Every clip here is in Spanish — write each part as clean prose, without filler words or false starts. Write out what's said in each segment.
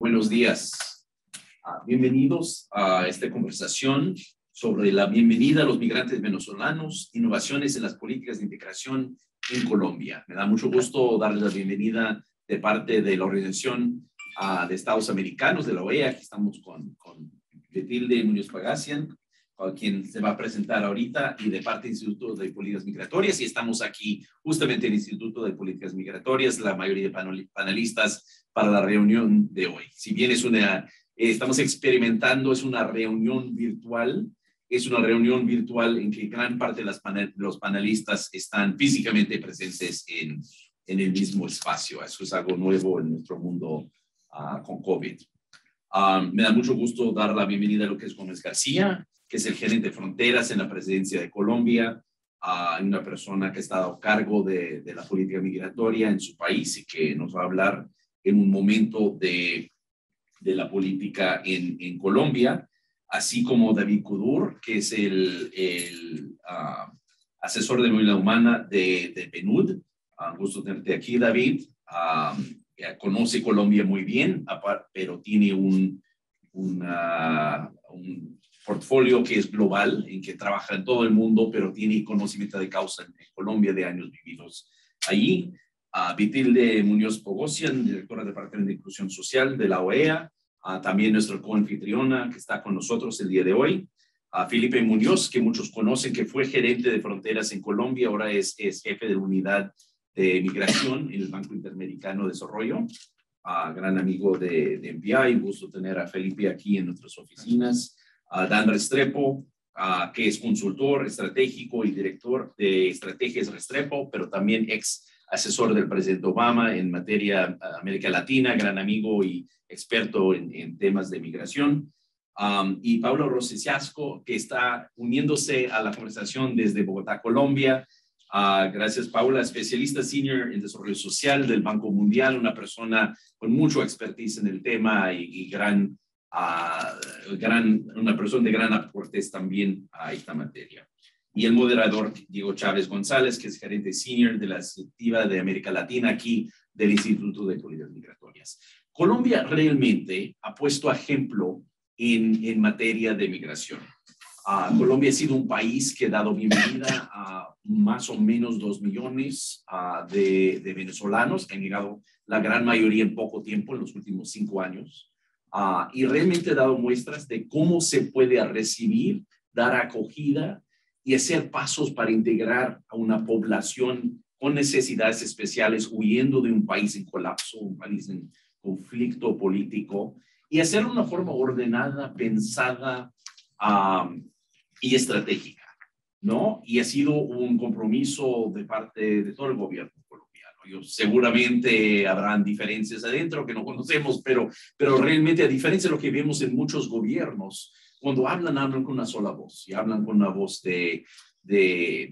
Buenos días. Bienvenidos a esta conversación sobre la bienvenida a los migrantes venezolanos, innovaciones en las políticas de integración en Colombia. Me da mucho gusto darles la bienvenida de parte de la Organización de Estados Americanos, de la OEA. Aquí estamos con Betilde Muñoz Pagassian, quien se va a presentar ahorita, y de parte del Instituto de Políticas Migratorias. Y estamos aquí justamente en el Instituto de Políticas Migratorias, la mayoría de panelistas para la reunión de hoy. Si bien estamos experimentando, es una reunión virtual, en que gran parte de los panelistas están físicamente presentes en el mismo espacio. Eso es algo nuevo en nuestro mundo con COVID. Me da mucho gusto dar la bienvenida a Lucas Gómez García, que es el gerente de fronteras en la presidencia de Colombia, una persona que ha estado a cargo de la política migratoria en su país y que nos va a hablar en un momento de la política en Colombia, así como David Kudur, que es el asesor de movilidad humana de PNUD. Gusto tenerte aquí, David. Conoce Colombia muy bien, pero tiene un portfolio que es global, en que trabaja en todo el mundo, pero tiene conocimiento de causa en Colombia de años vividos allí. Betilde Muñoz Pagassian, directora del Departamento de Inclusión Social de la OEA, también nuestra coanfitriona que está con nosotros el día de hoy. Felipe Muñoz, que muchos conocen, que fue gerente de fronteras en Colombia, ahora es jefe de la unidad de migración en el Banco Interamericano de Desarrollo. Gran amigo de MPI, gusto tener a Felipe aquí en nuestras oficinas. Dan Restrepo, que es consultor estratégico y director de estrategias Restrepo, pero también ex asesor del presidente Obama en materia América Latina, gran amigo y experto en temas de migración. Y Pablo Rosiciasco, que está uniéndose a la conversación desde Bogotá, Colombia. Gracias, Paula, especialista senior en desarrollo social del Banco Mundial, una persona con mucho expertise en el tema y una persona de gran aportes también a esta materia. Y el moderador, Diego Chávez González, que es gerente senior de la Iniciativa de América Latina aquí del Instituto de Políticas Migratorias. Colombia realmente ha puesto ejemplo en materia de migración. Colombia ha sido un país que ha dado bienvenida a más o menos 2 millones de venezolanos que han llegado la gran mayoría en poco tiempo, en los últimos 5 años. Y realmente ha dado muestras de cómo se puede recibir, dar acogida y hacer pasos para integrar a una población con necesidades especiales huyendo de un país en colapso, un país en conflicto político, y hacerlo de una forma ordenada, pensada y estratégica, ¿no? Y ha sido un compromiso de parte de todo el gobierno colombiano. Seguramente habrán diferencias adentro que no conocemos, pero realmente, a diferencia de lo que vemos en muchos gobiernos, cuando hablan con una sola voz y hablan con una voz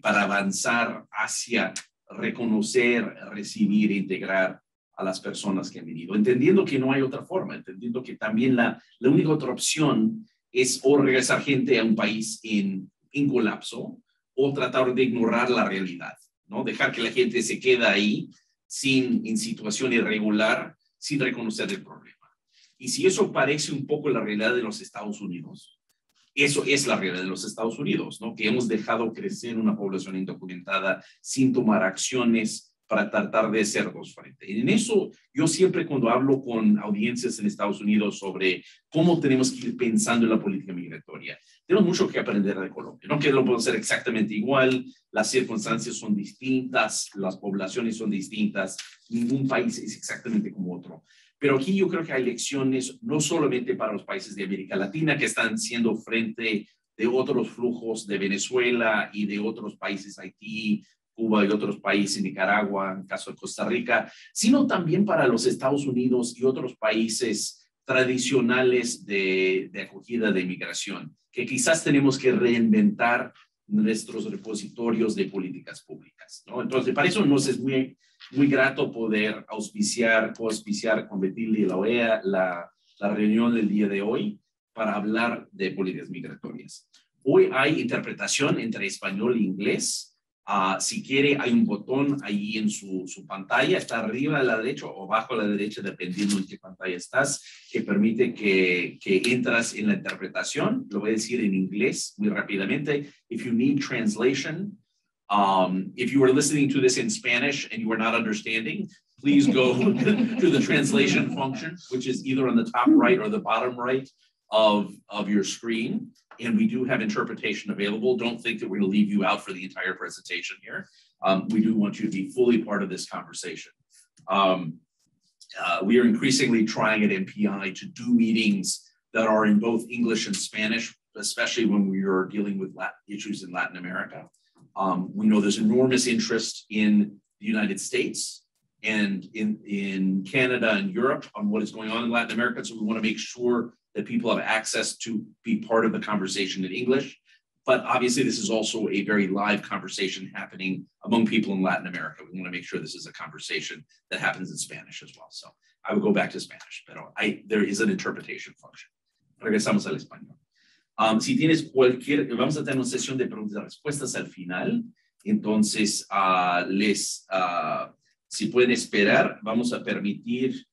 para avanzar hacia reconocer, recibir e integrar a las personas que han venido, entendiendo que no hay otra forma, entendiendo que también la única otra opción es o regresar gente a un país en colapso o tratar de ignorar la realidad, ¿no? Dejar que la gente se quede ahí en situación irregular sin reconocer el problema. Y si eso parece un poco la realidad de los Estados Unidos, eso es la realidad de los Estados Unidos, ¿no? Que hemos dejado crecer una población indocumentada sin tomar acciones para tratar de hacer dos frente. Y en eso, yo siempre cuando hablo con audiencias en Estados Unidos sobre cómo tenemos que ir pensando en la política migratoria, tenemos mucho que aprender de Colombia. No que lo podemos hacer exactamente igual, las circunstancias son distintas, las poblaciones son distintas, ningún país es exactamente como otro. Pero aquí yo creo que hay lecciones no solamente para los países de América Latina que están siendo frente de otros flujos de Venezuela y de otros países, Haití, Cuba y otros países, Nicaragua, en el caso de Costa Rica, sino también para los Estados Unidos y otros países tradicionales de acogida de inmigración, que quizás tenemos que reinventar nuestros repositorios de políticas públicas, ¿no? Entonces, para eso nos es muy grato poder coauspiciar con Betilde y la OEA la reunión del día de hoy para hablar de políticas migratorias. Hoy hay interpretación entre español e inglés. Si quiere, hay un botón ahí en su pantalla, está arriba a la derecha o abajo a la derecha, dependiendo en qué pantalla estás, que permite que entras en la interpretación. Lo voy a decir en inglés muy rápidamente. If you need translation, if you are listening to this in Spanish and you are not understanding, please go to the translation function, which is either on the top right or the bottom right of your screen. And we do have interpretation available. Don't think that we're going to leave you out for the entire presentation here. We do want you to be fully part of this conversation. We are increasingly trying at MPI to do meetings that are in both English and Spanish, especially when we are dealing with issues in Latin America. We know there's enormous interest in the United States and in Canada and Europe on what is going on in Latin America. So we want to make sure that people have access to be part of the conversation in English. But obviously, this is also a very live conversation happening among people in Latin America. We want to make sure this is a conversation that happens in Spanish as well. So I will go back to Spanish, but there is an interpretation function. Regresamos al español. Si tienes vamos a tener una sesión de preguntas y respuestas al final. Entonces, si pueden esperar, vamos a permitir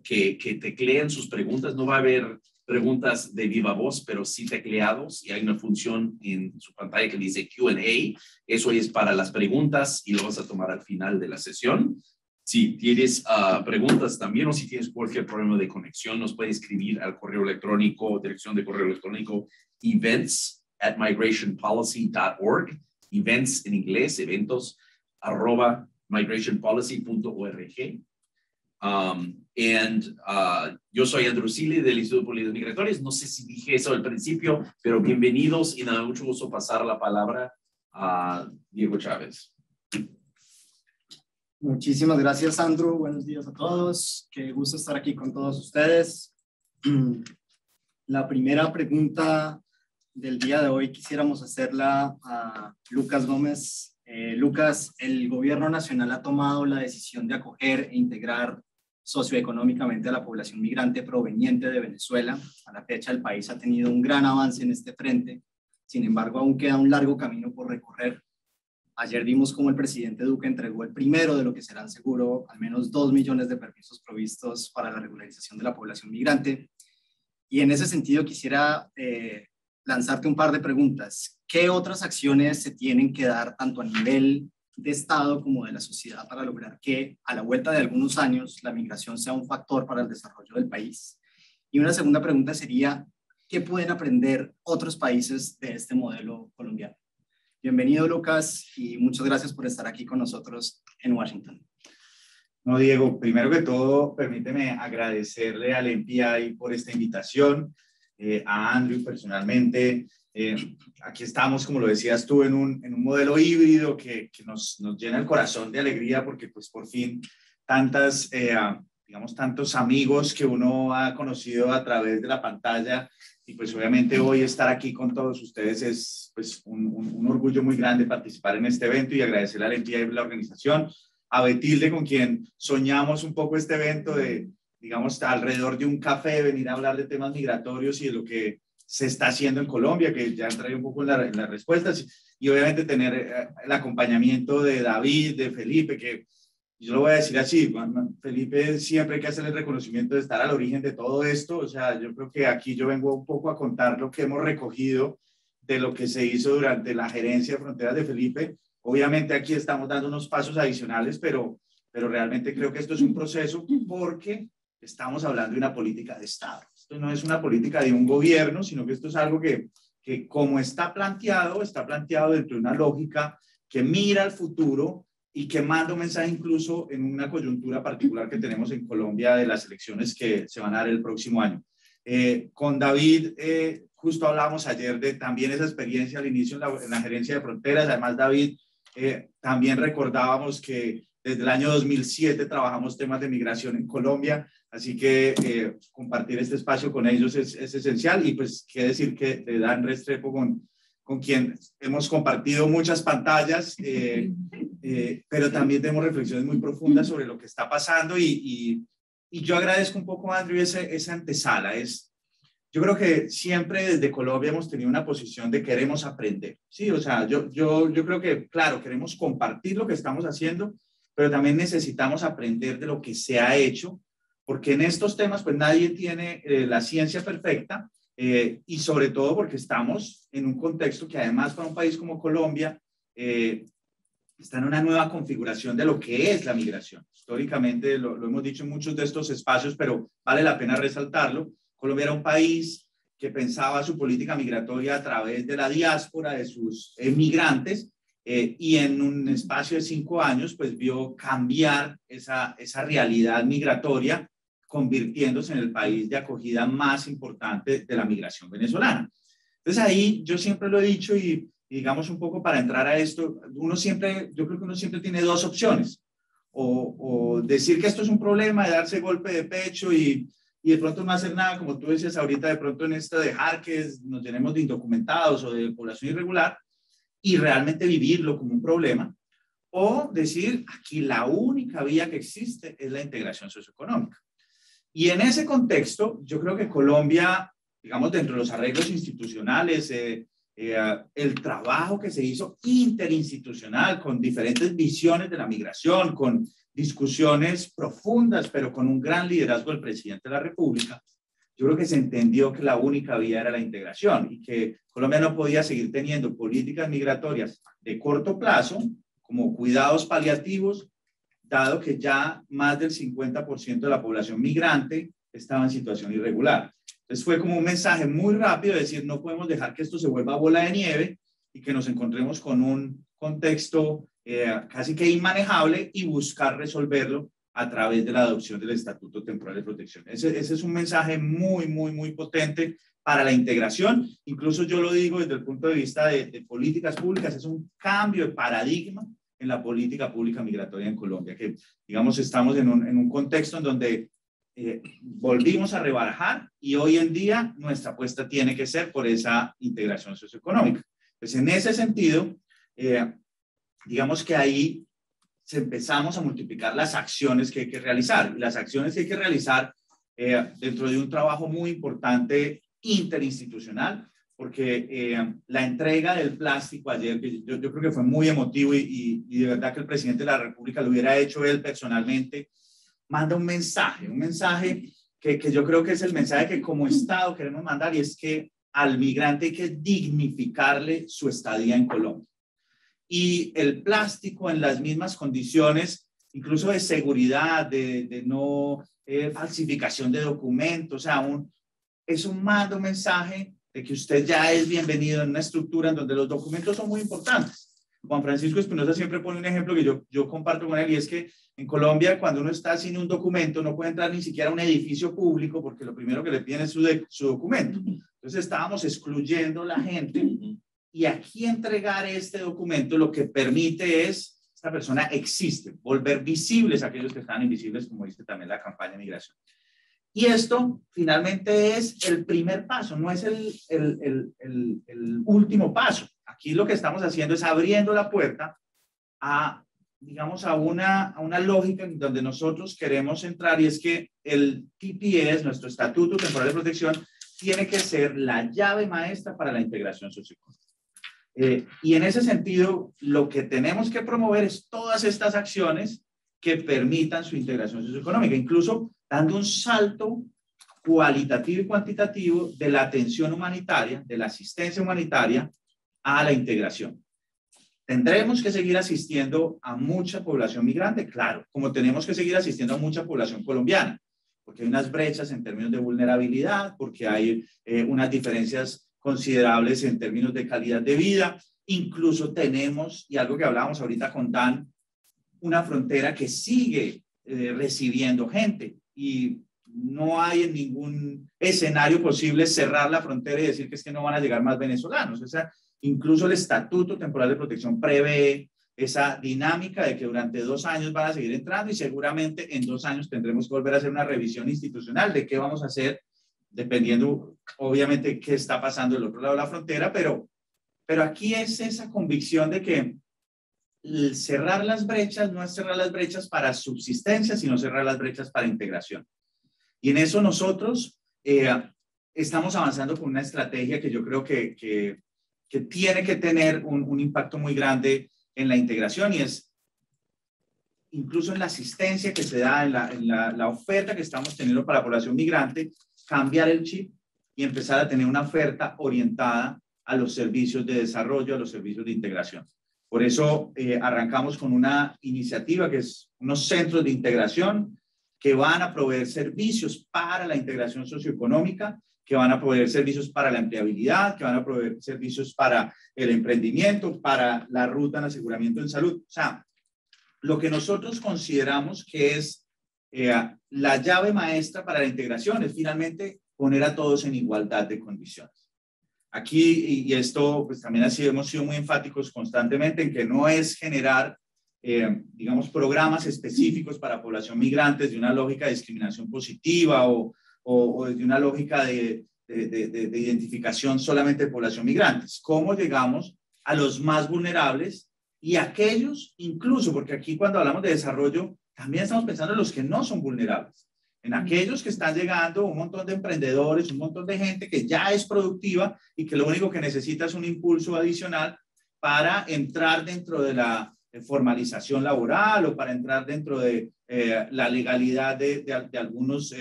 que tecleen sus preguntas. No va a haber preguntas de viva voz, pero sí tecleados, y hay una función en su pantalla que dice Q&A. Eso es para las preguntas y lo vas a tomar al final de la sesión. Si tienes preguntas también, o si tienes cualquier problema de conexión, nos puede escribir al correo electrónico, dirección de correo electrónico events@migrationpolicy.org, events en inglés, eventos, @migrationpolicy.org. Yo soy Andrew Seeley del Instituto de Políticas Migratorias. No sé si dije eso al principio, pero bienvenidos, y me da mucho gusto pasar la palabra a Diego Chávez. Muchísimas gracias, Andrew. Buenos días a todos. Qué gusto estar aquí con todos ustedes. La primera pregunta del día de hoy quisiéramos hacerla a Lucas Gómez. Lucas, el gobierno nacional ha tomado la decisión de acoger e integrar socioeconómicamente a la población migrante proveniente de Venezuela. A la fecha, el país ha tenido un gran avance en este frente. Sin embargo, aún queda un largo camino por recorrer. Ayer vimos cómo el presidente Duque entregó el primero de lo que serán seguro al menos 2 millones de permisos provistos para la regularización de la población migrante. Y en ese sentido quisiera lanzarte un par de preguntas. ¿Qué otras acciones se tienen que dar tanto a nivel de Estado como de la sociedad para lograr que a la vuelta de algunos años la migración sea un factor para el desarrollo del país? Y una segunda pregunta sería, ¿qué pueden aprender otros países de este modelo colombiano? Bienvenido, Lucas, y muchas gracias por estar aquí con nosotros en Washington. No, Diego, primero que todo, permíteme agradecerle al MPI por esta invitación, a Andrew personalmente. Aquí estamos, como lo decías tú, en un modelo híbrido que nos llena el corazón de alegría, porque pues por fin tantos amigos que uno ha conocido a través de la pantalla, y pues obviamente hoy estar aquí con todos ustedes es pues un orgullo muy grande participar en este evento, y agradecerle al MPI por la organización, a Betilde, con quien soñamos un poco este evento de, digamos, alrededor de un café, venir a hablar de temas migratorios y de lo que se está haciendo en Colombia, que ya entré un poco en las respuestas, y obviamente tener el acompañamiento de David, de Felipe, que yo lo voy a decir así, Felipe siempre hay que hacer el reconocimiento de estar al origen de todo esto. O sea, yo creo que aquí yo vengo un poco a contar lo que hemos recogido de lo que se hizo durante la gerencia de fronteras de Felipe. Obviamente aquí estamos dando unos pasos adicionales, pero realmente creo que esto es un proceso, porque estamos hablando de una política de Estado. Esto no es una política de un gobierno, sino que esto es algo que como está planteado dentro de una lógica que mira al futuro y que manda un mensaje incluso en una coyuntura particular que tenemos en Colombia de las elecciones que se van a dar el próximo año. Con David, justo hablábamos ayer de también esa experiencia al inicio en la gerencia de fronteras. Además, David, también recordábamos que desde el año 2007 trabajamos temas de migración en Colombia, así que compartir este espacio con ellos es esencial. Y pues qué decir que de Dan Restrepo, con quien hemos compartido muchas pantallas, pero también tenemos reflexiones muy profundas sobre lo que está pasando, y yo agradezco un poco, Andrew, esa antesala. yo creo que siempre desde Colombia hemos tenido una posición de queremos aprender, ¿sí? O sea, yo creo que, claro, queremos compartir lo que estamos haciendo, pero también necesitamos aprender de lo que se ha hecho, porque en estos temas, pues nadie tiene la ciencia perfecta, y sobre todo porque estamos en un contexto que además para un país como Colombia está en una nueva configuración de lo que es la migración. Históricamente lo hemos dicho en muchos de estos espacios, pero vale la pena resaltarlo. Colombia era un país que pensaba su política migratoria a través de la diáspora, de sus migrantes, y en un espacio de 5 años, pues vio cambiar esa realidad migratoria, convirtiéndose en el país de acogida más importante de la migración venezolana. Entonces ahí yo siempre lo he dicho y digamos un poco para entrar a esto, yo creo que uno siempre tiene dos opciones, o decir que esto es un problema, de darse golpe de pecho y de pronto no hacer nada, como tú decías ahorita, de pronto en esto dejar que nos llenemos de indocumentados o de población irregular y realmente vivirlo como un problema, o decir aquí la única vía que existe es la integración socioeconómica. Y en ese contexto, yo creo que Colombia, digamos, dentro de los arreglos institucionales, el trabajo que se hizo interinstitucional con diferentes visiones de la migración, con discusiones profundas, pero con un gran liderazgo del presidente de la República, yo creo que se entendió que la única vía era la integración y que Colombia no podía seguir teniendo políticas migratorias de corto plazo, como cuidados paliativos, dado que ya más del 50% de la población migrante estaba en situación irregular. Entonces fue como un mensaje muy rápido de decir, no podemos dejar que esto se vuelva bola de nieve y que nos encontremos con un contexto casi que inmanejable y buscar resolverlo a través de la adopción del Estatuto Temporal de Protección. Ese es un mensaje muy potente para la integración. Incluso yo lo digo desde el punto de vista de políticas públicas, es un cambio de paradigma en la política pública migratoria en Colombia, que digamos estamos en un contexto en donde volvimos a rebajar y hoy en día nuestra apuesta tiene que ser por esa integración socioeconómica. Pues en ese sentido, digamos que ahí empezamos a multiplicar las acciones que hay que realizar. Y las acciones que hay que realizar dentro de un trabajo muy importante interinstitucional, porque la entrega del plástico ayer, que yo creo que fue muy emotivo y de verdad que el presidente de la República lo hubiera hecho él personalmente, manda un mensaje que yo creo que es el mensaje que como Estado queremos mandar, y es que al migrante hay que dignificarle su estadía en Colombia. Y el plástico en las mismas condiciones, incluso de seguridad, de no falsificación de documentos, o sea, manda un mensaje de que usted ya es bienvenido en una estructura en donde los documentos son muy importantes. Juan Francisco Espinosa siempre pone un ejemplo que yo comparto con él, y es que en Colombia, cuando uno está sin un documento, no puede entrar ni siquiera a un edificio público porque lo primero que le piden es su documento. Entonces estábamos excluyendo a la gente, y aquí entregar este documento lo que permite es, esta persona existe, volver visibles a aquellos que están invisibles, como dice también la campaña de migración. Y esto finalmente es el primer paso, no es el último paso. Aquí lo que estamos haciendo es abriendo la puerta a, digamos, a una lógica en donde nosotros queremos entrar, y es que el TPS, nuestro Estatuto Temporal de Protección, tiene que ser la llave maestra para la integración socioeconómica. Y en ese sentido, lo que tenemos que promover es todas estas acciones que permitan su integración socioeconómica, incluso dando un salto cualitativo y cuantitativo de la atención humanitaria, de la asistencia humanitaria a la integración. ¿Tendremos que seguir asistiendo a mucha población migrante? Claro, como tenemos que seguir asistiendo a mucha población colombiana, porque hay unas brechas en términos de vulnerabilidad, porque hay unas diferencias considerables en términos de calidad de vida. Incluso tenemos, y algo que hablábamos ahorita con Dan, una frontera que sigue recibiendo gente, y no hay en ningún escenario posible cerrar la frontera y decir que es que no van a llegar más venezolanos. O sea, incluso el Estatuto Temporal de Protección prevé esa dinámica de que durante 2 años van a seguir entrando, y seguramente en 2 años tendremos que volver a hacer una revisión institucional de qué vamos a hacer, dependiendo obviamente qué está pasando del otro lado de la frontera, pero aquí es esa convicción de que cerrar las brechas no es cerrar las brechas para subsistencia, sino cerrar las brechas para integración. Y en eso nosotros estamos avanzando con una estrategia que yo creo que tiene que tener un impacto muy grande en la integración, y es incluso en la asistencia que se da, en la oferta que estamos teniendo para la población migrante, cambiar el chip y empezar a tener una oferta orientada a los servicios de desarrollo, a los servicios de integración. Por eso arrancamos con una iniciativa que es unos centros de integración que van a proveer servicios para la integración socioeconómica, que van a proveer servicios para la empleabilidad, que van a proveer servicios para el emprendimiento, para la ruta en aseguramiento en salud. O sea, lo que nosotros consideramos que es la llave maestra para la integración es finalmente poner a todos en igualdad de condiciones. Aquí, y esto pues también así hemos sido muy enfáticos constantemente en que no es generar, digamos, programas específicos para población migrante desde una lógica de discriminación positiva o desde una lógica de identificación solamente de población migrante. ¿Cómo llegamos a los más vulnerables y aquellos, incluso, porque aquí cuando hablamos de desarrollo, también estamos pensando en los que no son vulnerables, en aquellos que están llegando, un montón de emprendedores, un montón de gente que ya es productiva y que lo único que necesita es un impulso adicional para entrar dentro de la formalización laboral o para entrar dentro de la legalidad de algunos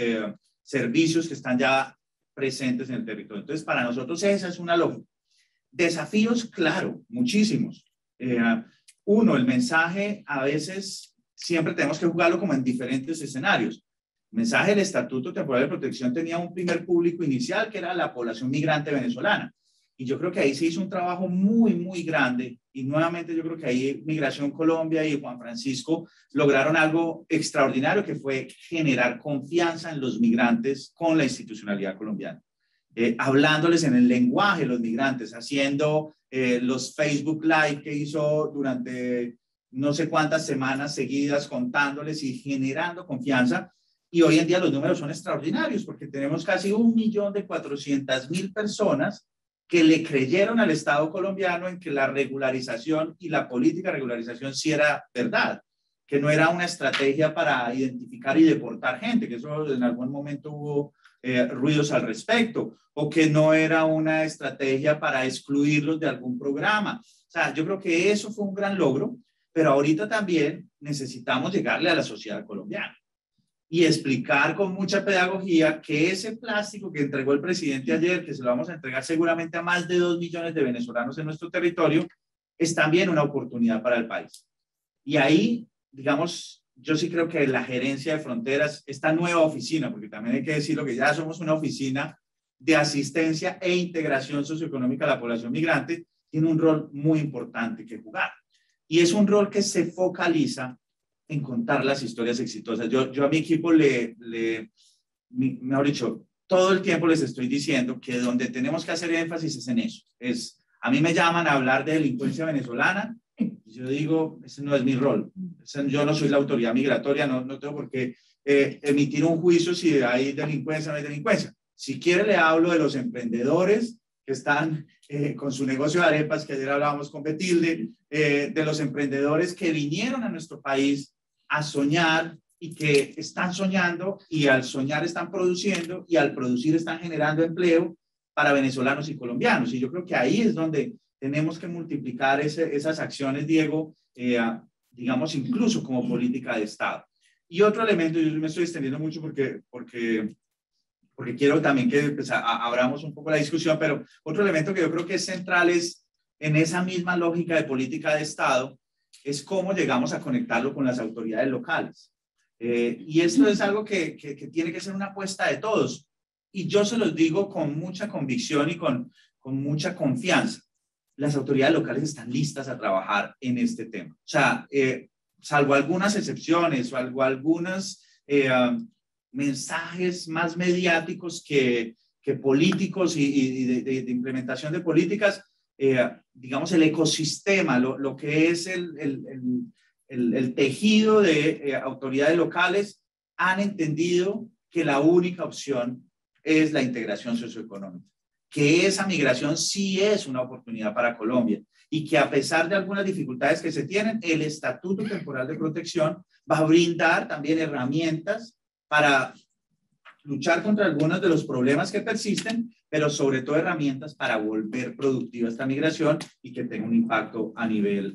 servicios que están ya presentes en el territorio. Entonces, para nosotros esa es una lógica. Desafíos, claro, muchísimos. Uno, el mensaje a veces siempre tenemos que jugarlo como en diferentes escenarios. El mensaje del Estatuto Temporal de Protección tenía un primer público inicial que era la población migrante venezolana. Y yo creo que ahí se hizo un trabajo muy, muy grande. Y nuevamente yo creo que ahí Migración Colombia y Juan Francisco lograron algo extraordinario, que fue generar confianza en los migrantes con la institucionalidad colombiana. Hablándoles en el lenguaje de los migrantes, haciendo los Facebook Live que hizo durante no sé cuántas semanas seguidas, contándoles y generando confianza. Y hoy en día los números son extraordinarios porque tenemos casi 1.400.000 personas que le creyeron al Estado colombiano en que la regularización y la política de regularización sí era verdad, que no era una estrategia para identificar y deportar gente, que eso en algún momento hubo ruidos al respecto, o que no era una estrategia para excluirlos de algún programa. O sea, yo creo que eso fue un gran logro, pero ahorita también necesitamos llegarle a la sociedad colombiana y explicar con mucha pedagogía que ese plástico que entregó el presidente ayer, que se lo vamos a entregar seguramente a más de 2 millones de venezolanos en nuestro territorio, es también una oportunidad para el país. Y ahí, digamos, yo sí creo que la gerencia de fronteras, esta nueva oficina, porque también hay que decirlo que ya somos una oficina de asistencia e integración socioeconómica a la población migrante, tiene un rol muy importante que jugar. Y es un rol que se focaliza en contar las historias exitosas. Yo a mi equipo mejor dicho, todo el tiempo les estoy diciendo que donde tenemos que hacer énfasis es en eso. A mí me llaman a hablar de delincuencia venezolana y yo digo, ese no es mi rol. Yo no soy la autoridad migratoria, no tengo por qué emitir un juicio si hay delincuencia o no hay delincuencia. Si quiere le hablo de los emprendedores que están con su negocio de arepas, que ayer hablábamos con Betilde, de los emprendedores que vinieron a nuestro país a soñar y que están soñando y al soñar están produciendo y al producir están generando empleo para venezolanos y colombianos. Y yo creo que ahí es donde tenemos que multiplicar esas acciones, Diego, digamos incluso como política de Estado. Y otro elemento, yo me estoy extendiendo mucho porque quiero también que pues, abramos un poco la discusión, pero otro elemento que yo creo que es central es en esa misma lógica de política de Estado, es cómo llegamos a conectarlo con las autoridades locales. Y esto es algo que tiene que ser una apuesta de todos. Y yo se los digo con mucha convicción y con mucha confianza. Las autoridades locales están listas a trabajar en este tema. O sea, salvo algunas excepciones o algunos mensajes más mediáticos que políticos y de implementación de políticas, digamos, el ecosistema, lo que es el tejido de autoridades locales, han entendido que la única opción es la integración socioeconómica, que esa migración sí es una oportunidad para Colombia y que a pesar de algunas dificultades que se tienen, el Estatuto Temporal de Protección va a brindar también herramientas para luchar contra algunos de los problemas que persisten, pero sobre todo herramientas para volver productiva esta migración y que tenga un impacto a nivel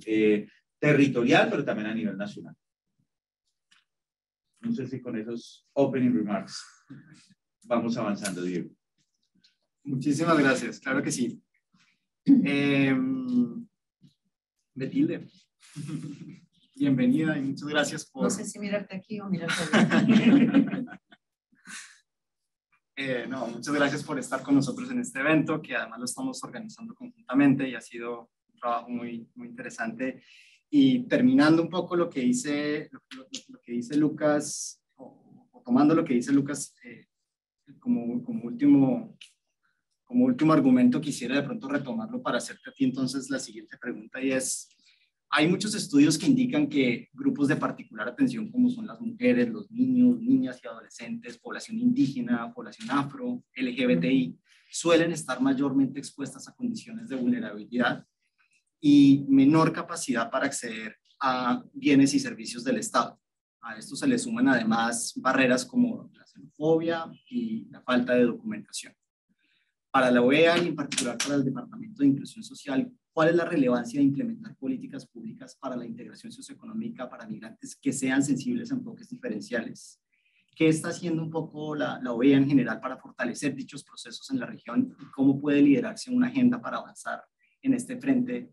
territorial, pero también a nivel nacional. No sé si con esos opening remarks vamos avanzando, Diego. Muchísimas gracias, claro que sí. Betilde, bienvenida y muchas gracias por... No sé si mirarte aquí o mirarte allá. No, muchas gracias por estar con nosotros en este evento, que además lo estamos organizando conjuntamente y ha sido un trabajo muy, muy interesante. Y terminando un poco lo que dice Lucas, o tomando lo que dice Lucas como último argumento, quisiera de pronto retomarlo para hacerte a ti entonces la siguiente pregunta, y es: hay muchos estudios que indican que grupos de particular atención, como son las mujeres, los niños, niñas y adolescentes, población indígena, población afro, LGBTI, suelen estar mayormente expuestas a condiciones de vulnerabilidad y menor capacidad para acceder a bienes y servicios del Estado. A esto se le suman además barreras como la xenofobia y la falta de documentación. Para la OEA y en particular para el Departamento de Inclusión Social, ¿cuál es la relevancia de implementar políticas públicas para la integración socioeconómica para migrantes que sean sensibles a enfoques diferenciales? ¿Qué está haciendo un poco la OEA en general para fortalecer dichos procesos en la región? ¿Y cómo puede liderarse una agenda para avanzar en este frente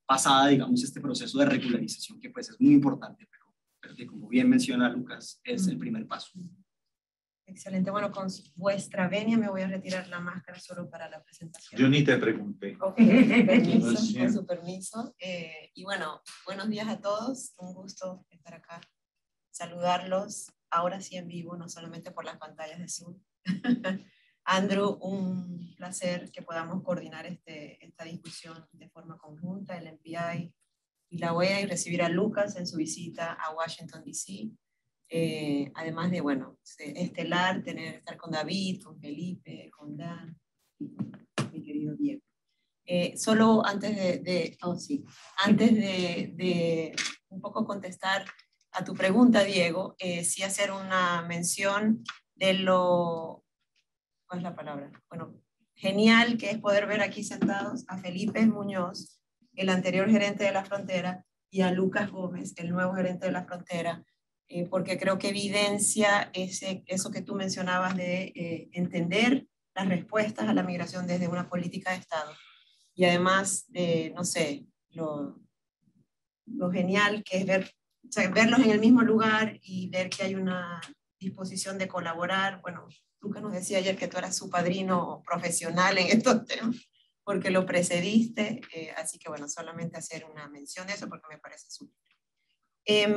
pasada, digamos, este proceso de regularización que pues es muy importante, pero que como bien menciona Lucas, es el primer paso? Excelente. Bueno, con vuestra venia me voy a retirar la máscara solo para la presentación. Yo ni te pregunté. Ok, con su permiso. Y bueno, buenos días a todos. Un gusto estar acá, saludarlos ahora sí en vivo, no solamente por las pantallas de Zoom. Andrew, un placer que podamos coordinar esta discusión de forma conjunta, el MPI y la OEA, y recibir a Lucas en su visita a Washington, D.C., además de, bueno, estelar, estar con David, con Felipe, con Dan, mi querido Diego. Solo antes antes de un poco contestar a tu pregunta, Diego, sí hacer una mención de lo, ¿cuál es la palabra? Bueno, genial que es poder ver aquí sentados a Felipe Muñoz, el anterior gerente de la frontera, y a Lucas Gómez, el nuevo gerente de la frontera, porque creo que evidencia eso que tú mencionabas de entender las respuestas a la migración desde una política de Estado. Y además, no sé, lo genial que es verlos en el mismo lugar y ver que hay una disposición de colaborar. Bueno, Lucas nos decía ayer que tú eras su padrino profesional en estos temas, porque lo precediste, así que bueno, solamente hacer una mención de eso porque me parece súper.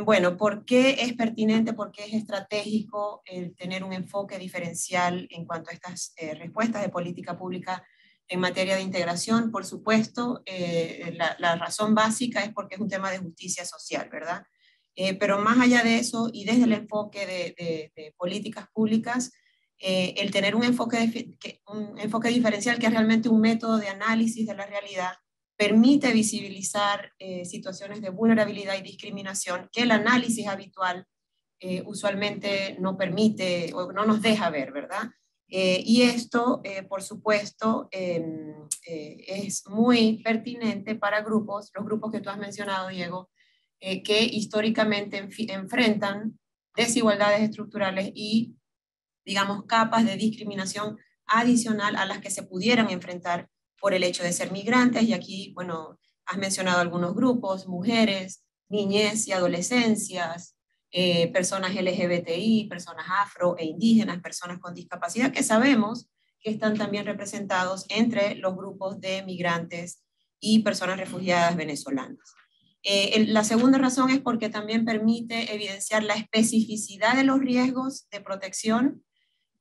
Bueno, ¿por qué es pertinente, por qué es estratégico el tener un enfoque diferencial en cuanto a estas respuestas de política pública en materia de integración? Por supuesto, la razón básica es porque es un tema de justicia social, ¿verdad? Pero más allá de eso, y desde el enfoque de políticas públicas, el tener un enfoque diferencial, que es realmente un método de análisis de la realidad, permite visibilizar situaciones de vulnerabilidad y discriminación que el análisis habitual usualmente no permite o no nos deja ver, ¿verdad? Y esto, por supuesto, es muy pertinente para los grupos que tú has mencionado, Diego, que históricamente enfrentan desigualdades estructurales y, digamos, capas de discriminación adicional a las que se pudieran enfrentar por el hecho de ser migrantes. Y aquí, bueno, has mencionado algunos grupos: mujeres, niñez y adolescencias, personas LGBTI, personas afro e indígenas, personas con discapacidad, que sabemos que están también representados entre los grupos de migrantes y personas refugiadas venezolanas. La segunda razón es porque también permite evidenciar la especificidad de los riesgos de protección,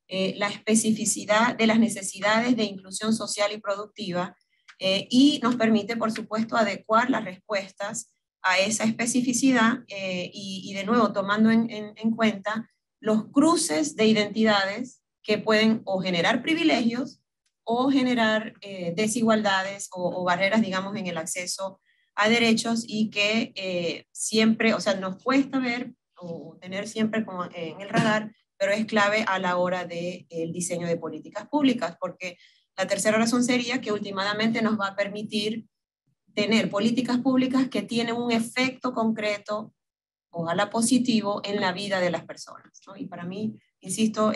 la especificidad de las necesidades de inclusión social y productiva, y nos permite, por supuesto, adecuar las respuestas a esa especificidad y de nuevo tomando en cuenta los cruces de identidades que pueden o generar privilegios o generar desigualdades o barreras, digamos, en el acceso a derechos, y que siempre, o sea, nos cuesta ver o tener siempre como en el radar pero es clave a la hora del diseño de políticas públicas, porque la tercera razón sería que últimamente nos va a permitir tener políticas públicas que tienen un efecto concreto, ojalá positivo, en la vida de las personas, ¿no? Y para mí, insisto,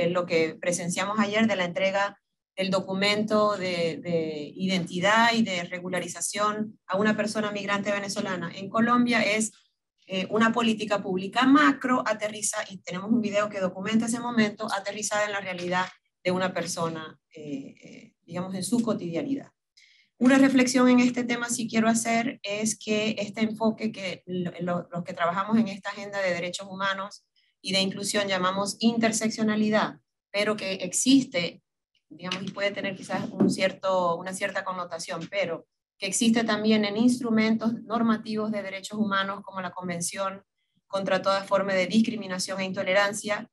lo que presenciamos ayer de la entrega del documento de identidad y de regularización a una persona migrante venezolana en Colombia es una política pública macro, aterriza, y tenemos un video que documenta ese momento, aterrizada en la realidad de una persona, digamos, en su cotidianidad. Una reflexión en este tema sí quiero hacer es que este enfoque que los que trabajamos en esta agenda de derechos humanos y de inclusión llamamos interseccionalidad, pero que existe, digamos, y puede tener quizás una cierta connotación, pero que existe también en instrumentos normativos de derechos humanos como la Convención contra toda forma de discriminación e intolerancia,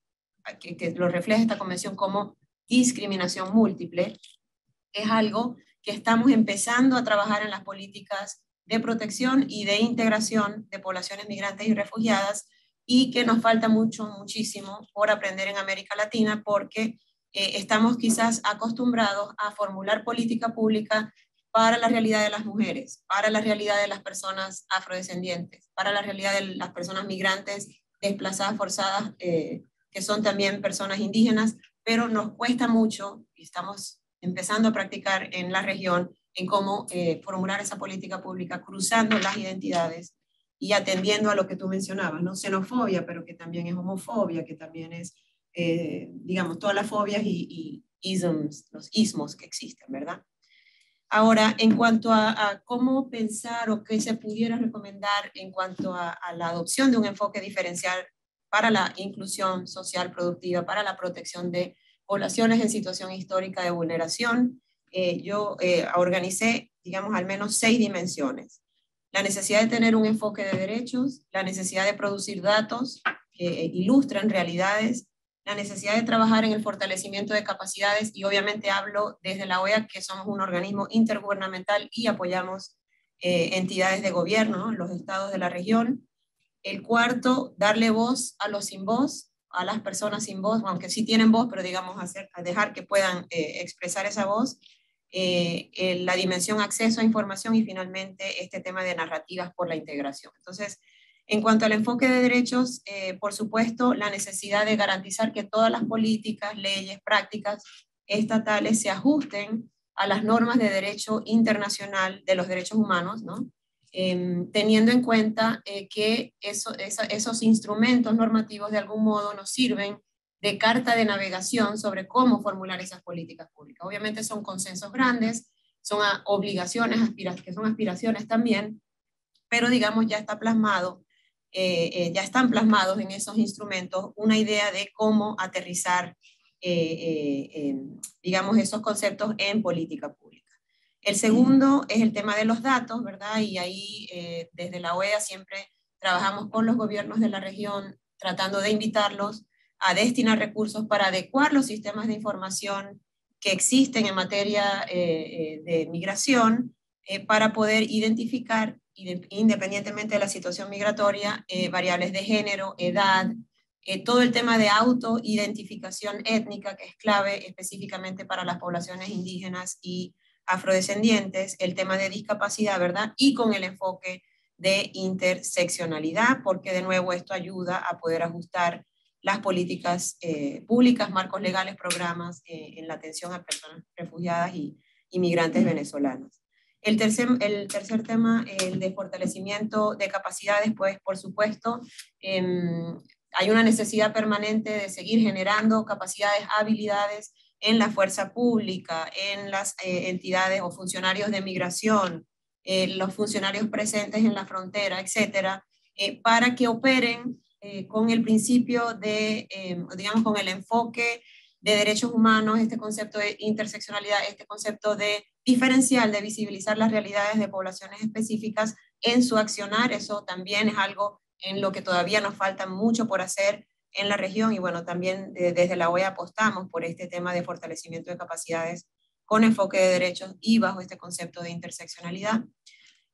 que lo refleja esta convención como discriminación múltiple, es algo que estamos empezando a trabajar en las políticas de protección y de integración de poblaciones migrantes y refugiadas, y que nos falta muchísimo por aprender en América Latina, porque estamos quizás acostumbrados a formular política pública para la realidad de las mujeres, para la realidad de las personas afrodescendientes, para la realidad de las personas migrantes desplazadas forzadas, que son también personas indígenas, pero nos cuesta mucho, y estamos empezando a practicar en la región, en cómo formular esa política pública, cruzando las identidades y atendiendo a lo que tú mencionabas, ¿no? Xenofobia, pero que también es homofobia, que también es, digamos, todas las fobias y los ismos que existen, ¿verdad? Ahora, en cuanto a cómo pensar o qué se pudiera recomendar en cuanto a la adopción de un enfoque diferencial para la inclusión social productiva, para la protección de poblaciones en situación histórica de vulneración, yo organicé, digamos, al menos 6 dimensiones. La necesidad de tener un enfoque de derechos, la necesidad de producir datos que ilustran realidades, la necesidad de trabajar en el fortalecimiento de capacidades, y obviamente hablo desde la OEA, que somos un organismo intergubernamental y apoyamos entidades de gobierno, ¿no? Los estados de la región. El cuarto, darle voz a los sin voz, a las personas sin voz, aunque sí tienen voz, pero digamos a dejar que puedan expresar esa voz. La dimensión acceso a información, y finalmente este tema de narrativas por la integración. Entonces, en cuanto al enfoque de derechos, por supuesto, la necesidad de garantizar que todas las políticas, leyes, prácticas estatales se ajusten a las normas de derecho internacional de los derechos humanos, ¿no? Teniendo en cuenta que esos instrumentos normativos de algún modo nos sirven de carta de navegación sobre cómo formular esas políticas públicas. Obviamente son consensos grandes, son obligaciones, que son aspiraciones también, pero digamos ya está plasmado, ya están plasmados en esos instrumentos una idea de cómo aterrizar, digamos, esos conceptos en política pública. El segundo es el tema de los datos, ¿verdad? Y ahí desde la OEA siempre trabajamos con los gobiernos de la región tratando de invitarlos a destinar recursos para adecuar los sistemas de información que existen en materia de migración para poder identificar, independientemente de la situación migratoria, variables de género, edad, todo el tema de autoidentificación étnica, que es clave específicamente para las poblaciones indígenas y afrodescendientes, el tema de discapacidad, ¿verdad? Y con el enfoque de interseccionalidad, porque de nuevo esto ayuda a poder ajustar las políticas públicas, marcos legales, programas en la atención a personas refugiadas y migrantes venezolanas. El tercer tema, el de fortalecimiento de capacidades, pues por supuesto, hay una necesidad permanente de seguir generando capacidades, habilidades en la fuerza pública, en las entidades o funcionarios de migración, los funcionarios presentes en la frontera, etcétera, para que operen con el principio de, digamos, con el enfoque de derechos humanos, este concepto de interseccionalidad, este concepto de diferencial, de visibilizar las realidades de poblaciones específicas en su accionar. Eso también es algo en lo que todavía nos falta mucho por hacer en la región, y bueno, también desde la OEA apostamos por este tema de fortalecimiento de capacidades con enfoque de derechos y bajo este concepto de interseccionalidad.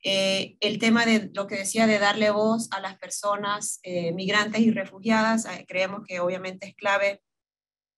El tema de lo que decía de darle voz a las personas migrantes y refugiadas, creemos que obviamente es clave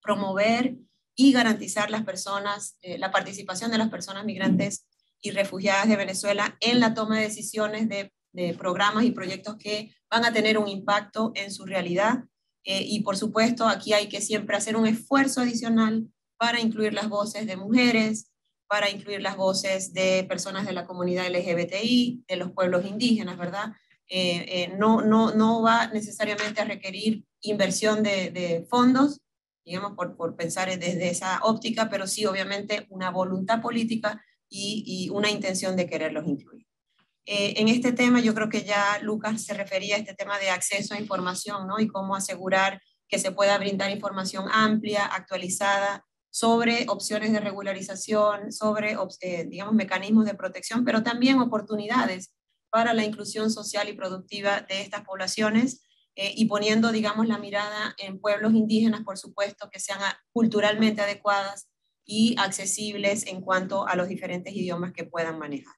promover y garantizar las personas, la participación de las personas migrantes y refugiadas de Venezuela en la toma de decisiones de programas y proyectos que van a tener un impacto en su realidad. Y por supuesto, aquí hay que siempre hacer un esfuerzo adicional para incluir las voces de mujeres, para incluir las voces de personas de la comunidad LGBTI, de los pueblos indígenas, ¿verdad? No va necesariamente a requerir inversión de fondos, digamos, por pensar desde esa óptica, pero sí, obviamente, una voluntad política y una intención de quererlos incluir. En este tema, yo creo que ya Lucas se refería a este tema de acceso a información, ¿no? Y cómo asegurar que se pueda brindar información amplia, actualizada, sobre opciones de regularización, sobre, digamos, mecanismos de protección, pero también oportunidades para la inclusión social y productiva de estas poblaciones, y poniendo, digamos, la mirada en pueblos indígenas, por supuesto, que sean culturalmente adecuadas y accesibles en cuanto a los diferentes idiomas que puedan manejar.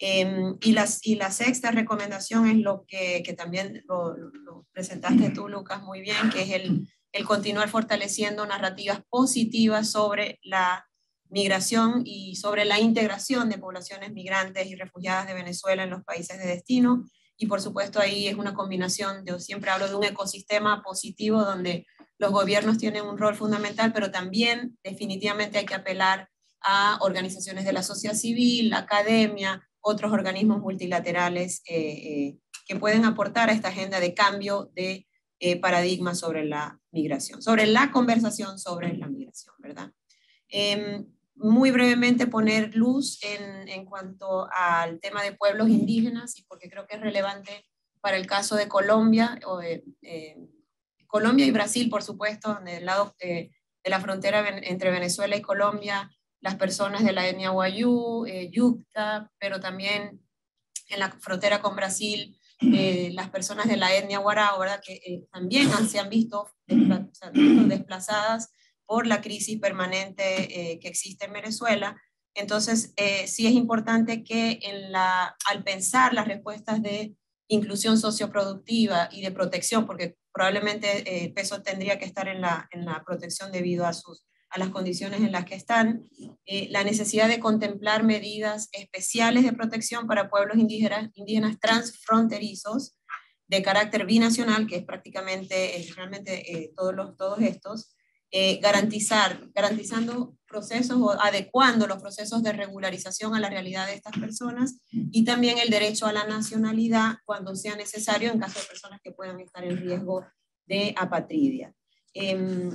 Y la sexta recomendación es lo que también lo presentaste tú, Lucas, muy bien, que es el continuar fortaleciendo narrativas positivas sobre la migración y sobre la integración de poblaciones migrantes y refugiadas de Venezuela en los países de destino. Y por supuesto ahí es una combinación, yo siempre hablo de un ecosistema positivo donde los gobiernos tienen un rol fundamental, pero también definitivamente hay que apelar a organizaciones de la sociedad civil, la academia, otros organismos multilaterales que pueden aportar a esta agenda de cambio de paradigma sobre la migración, sobre la conversación sobre la migración, ¿verdad? Muy brevemente poner luz en cuanto al tema de pueblos indígenas, y porque creo que es relevante para el caso de Colombia, Colombia y Brasil, por supuesto, del lado de la frontera entre Venezuela y Colombia, las personas de la etnia Wayuu, Yucta, pero también en la frontera con Brasil, las personas de la etnia Warao, ¿verdad? Que también se han visto desplazadas por la crisis permanente que existe en Venezuela. Entonces, sí es importante que al pensar las respuestas de inclusión socioproductiva y de protección, porque probablemente el peso tendría que estar en la protección debido a las condiciones en las que están, la necesidad de contemplar medidas especiales de protección para pueblos indígenas transfronterizos de carácter binacional, que es prácticamente realmente todos estos, garantizando procesos o adecuando los procesos de regularización a la realidad de estas personas, y también el derecho a la nacionalidad cuando sea necesario en caso de personas que puedan estar en riesgo de apatridia.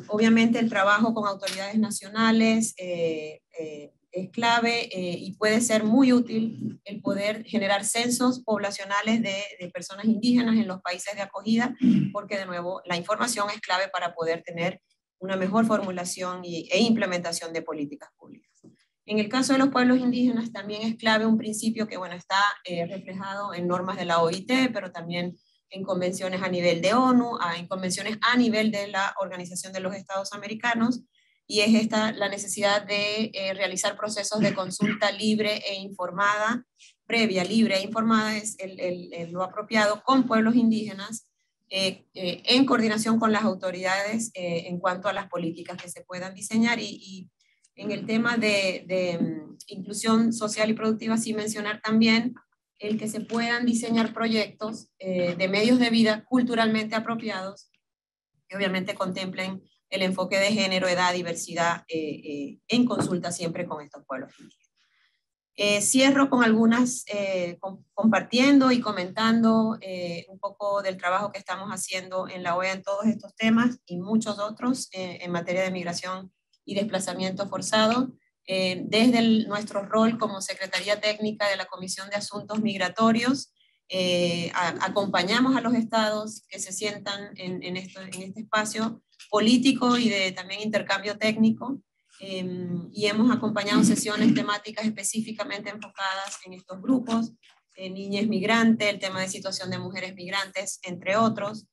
Obviamente el trabajo con autoridades nacionales es clave, y puede ser muy útil el poder generar censos poblacionales de personas indígenas en los países de acogida, porque de nuevo la información es clave para poder tener una mejor formulación e implementación de políticas públicas. En el caso de los pueblos indígenas también es clave un principio que está reflejado en normas de la OIT, pero también en convenciones a nivel de ONU, en convenciones a nivel de la Organización de los Estados Americanos, y es la necesidad de realizar procesos de consulta libre e informada, previa, libre e informada, es lo apropiado con pueblos indígenas, en coordinación con las autoridades en cuanto a las políticas que se puedan diseñar. Y en el tema de inclusión social y productiva, sí mencionar también el que se puedan diseñar proyectos de medios de vida culturalmente apropiados, que obviamente contemplen el enfoque de género, edad, diversidad, en consulta siempre con estos pueblos indígenas. Cierro con algunas, compartiendo y comentando un poco del trabajo que estamos haciendo en la OEA en todos estos temas y muchos otros en materia de migración y desplazamiento forzado. Desde nuestro rol como Secretaría Técnica de la Comisión de Asuntos Migratorios, acompañamos a los estados que se sientan en este espacio político y de también intercambio técnico, y hemos acompañado sesiones temáticas específicamente enfocadas en estos grupos, niñez migrante, el tema de situación de mujeres migrantes, entre otros,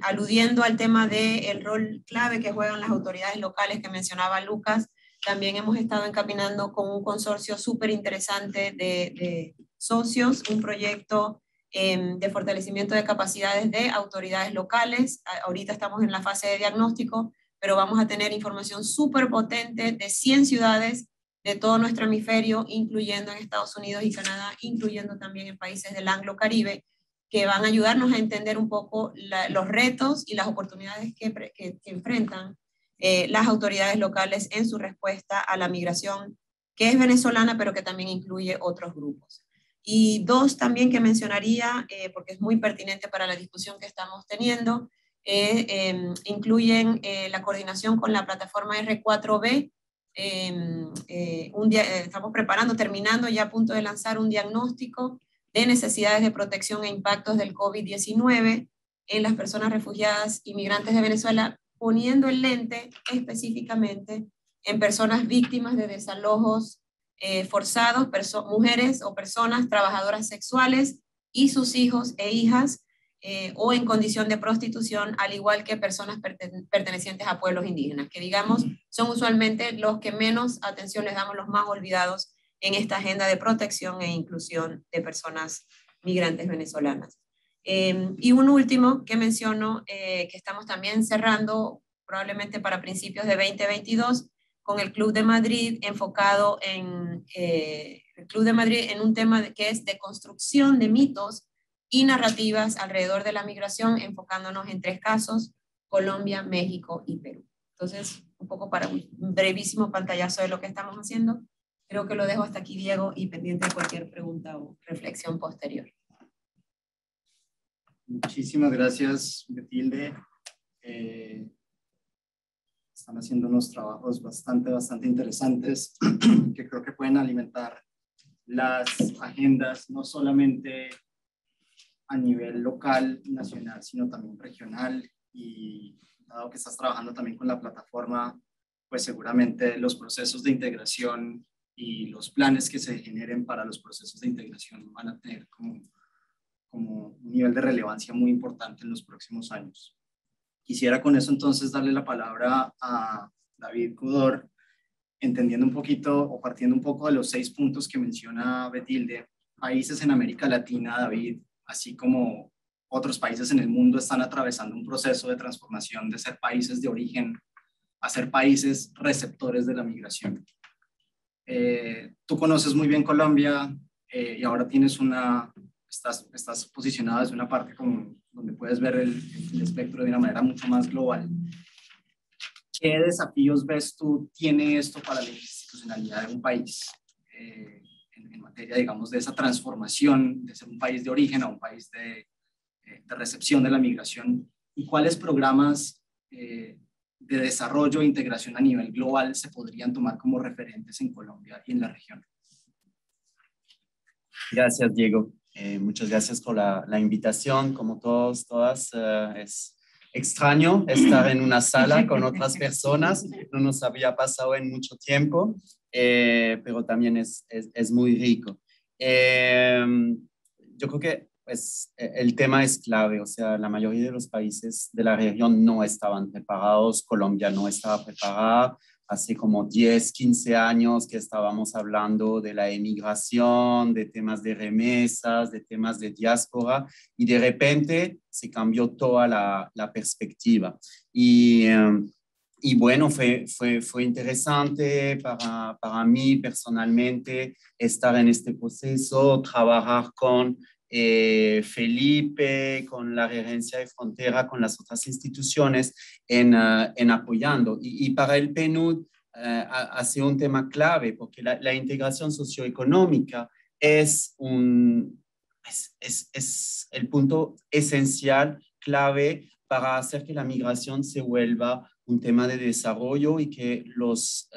aludiendo al tema del rol clave que juegan las autoridades locales que mencionaba Lucas. También hemos estado encaminando con un consorcio súper interesante de socios, un proyecto de fortalecimiento de capacidades de autoridades locales. Ahorita estamos en la fase de diagnóstico, pero vamos a tener información súper potente de 100 ciudades de todo nuestro hemisferio, incluyendo en Estados Unidos y Canadá, incluyendo también en países del Anglo-Caribe, que van a ayudarnos a entender un poco los retos y las oportunidades que enfrentan las autoridades locales en su respuesta a la migración, que es venezolana, pero que también incluye otros grupos. Y dos también que mencionaría, porque es muy pertinente para la discusión que estamos teniendo, incluyen la coordinación con la plataforma R4B. Estamos terminando ya a punto de lanzar un diagnóstico de necesidades de protección e impactos del COVID-19 en las personas refugiadas y migrantes de Venezuela, poniendo el lente específicamente en personas víctimas de desalojos forzados, mujeres o personas trabajadoras sexuales y sus hijos e hijas, o en condición de prostitución, al igual que personas pertenecientes a pueblos indígenas, que digamos son usualmente los que menos atención les damos, los más olvidados en esta agenda de protección e inclusión de personas migrantes venezolanas. Y un último que menciono, que estamos también cerrando probablemente para principios de 2022, con el Club de Madrid, enfocado en el Club de Madrid en un tema que es de construcción de mitos y narrativas alrededor de la migración, enfocándonos en 3 casos: Colombia, México y Perú. Entonces, un poco para un brevísimo pantallazo de lo que estamos haciendo. Creo que lo dejo hasta aquí, Diego, y pendiente de cualquier pregunta o reflexión posterior. Muchísimas gracias, Betilde. Están haciendo unos trabajos bastante interesantes que creo que pueden alimentar las agendas, no solamente a nivel local, nacional, sino también regional. Y dado que estás trabajando también con la plataforma, pues seguramente los procesos de integración y los planes que se generen para los procesos de integración van a tener como un nivel de relevancia muy importante en los próximos años. Quisiera con eso entonces darle la palabra a David Cudor, entendiendo un poquito o partiendo un poco de los 6 puntos que menciona Betilde. Países en América Latina, David, así como otros países en el mundo, están atravesando un proceso de transformación de ser países de origen a ser países receptores de la migración. Tú conoces muy bien Colombia y ahora tienes estás posicionado desde una parte donde puedes ver el espectro de una manera mucho más global. ¿Qué desafíos ves tú tiene esto para la institucionalidad de un país en materia, digamos, de esa transformación de ser un país de origen a un país de recepción de la migración? ¿Y cuáles programas de desarrollo e integración a nivel global se podrían tomar como referentes en Colombia y en la región? Gracias, Diego. Muchas gracias por la invitación. Como todas, es extraño estar en una sala con otras personas. No nos había pasado en mucho tiempo, pero también es muy rico. Yo creo que pues, el tema es clave. O sea, la mayoría de los países de la región no estaban preparados. Colombia no estaba preparada. Hace como 10, 15 años que estábamos hablando de la emigración, de temas de remesas, de temas de diáspora, y de repente se cambió toda la perspectiva. Y bueno, fue interesante para mí personalmente estar en este proceso, trabajar con Felipe, con la Gerencia de Frontera, con las otras instituciones en apoyando. Y para el PNUD ha sido un tema clave porque la integración socioeconómica es el punto esencial, clave para hacer que la migración se vuelva un tema de desarrollo y que los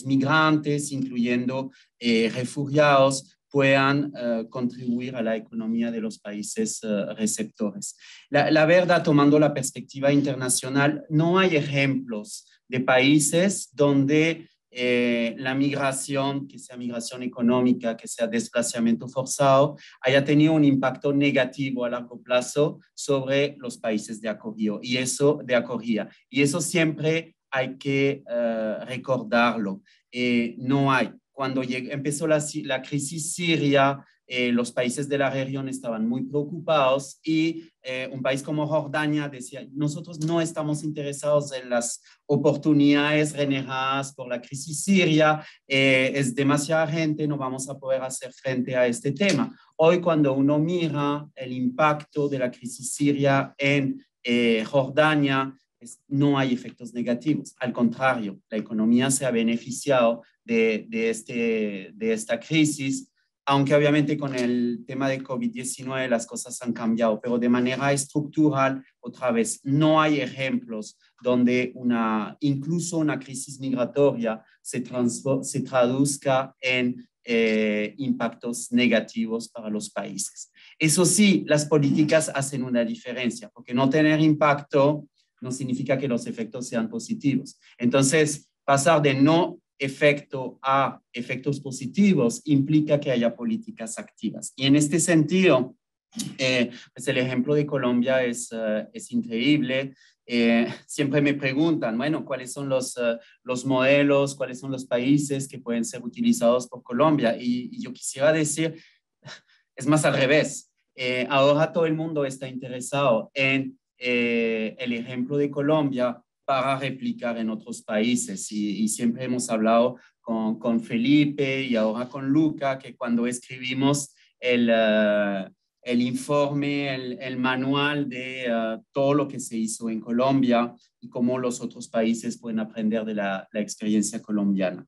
migrantes, incluyendo refugiados, puedan contribuir a la economía de los países receptores. La verdad, tomando la perspectiva internacional, no hay ejemplos de países donde la migración, que sea migración económica, que sea desplazamiento forzado, haya tenido un impacto negativo a largo plazo sobre los países de acogida. Y eso siempre hay que recordarlo. No hay. cuando empezó la crisis siria, los países de la región estaban muy preocupados y un país como Jordania decía, nosotros no estamos interesados en las oportunidades generadas por la crisis siria, es demasiada gente, no vamos a poder hacer frente a este tema. Hoy cuando uno mira el impacto de la crisis siria en Jordania, no hay efectos negativos. Al contrario, la economía se ha beneficiado de esta crisis, aunque obviamente con el tema de COVID-19 las cosas han cambiado, pero de manera estructural, otra vez, no hay ejemplos donde incluso una crisis migratoria se traduzca en impactos negativos para los países. Eso sí, las políticas hacen una diferencia, porque no tener impacto no significa que los efectos sean positivos. Entonces, pasar de no efecto a efectos positivos implica que haya políticas activas. Y en este sentido, pues el ejemplo de Colombia es increíble. Siempre me preguntan, bueno, ¿cuáles son los modelos, cuáles son los países que pueden ser utilizados por Colombia? Y yo quisiera decir, es más al revés. Ahora todo el mundo está interesado en el ejemplo de Colombia para replicar en otros países. Y siempre hemos hablado con Felipe y ahora con Luca, que cuando escribimos el informe, el manual de todo lo que se hizo en Colombia y cómo los otros países pueden aprender de la experiencia colombiana.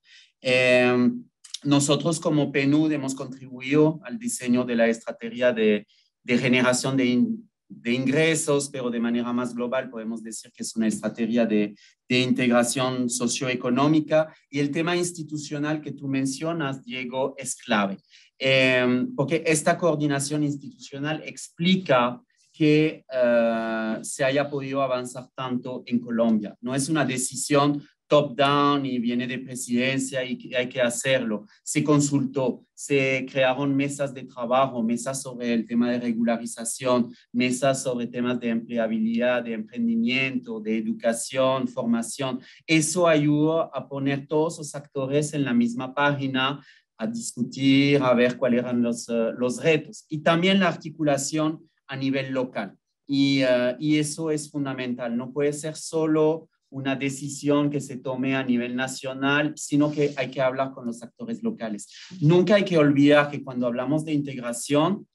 Nosotros como PNUD hemos contribuido al diseño de la estrategia de generación de ingresos, pero de manera más global podemos decir que es una estrategia de integración socioeconómica, y el tema institucional que tú mencionas, Diego, es clave, porque esta coordinación institucional explica que se haya podido avanzar tanto en Colombia. No es una decisión top-down y viene de presidencia y hay que hacerlo. Se consultó, se crearon mesas de trabajo, mesas sobre el tema de regularización, mesas sobre temas de empleabilidad, de emprendimiento, de educación, formación. Eso ayudó a poner todos los actores en la misma página, a discutir, a ver cuáles eran los retos. Y también la articulación a nivel local. Y eso es fundamental. No puede ser solo una decisión que se tome a nivel nacional, sino que hay que hablar con los actores locales. Nunca hay que olvidar que cuando hablamos de integración,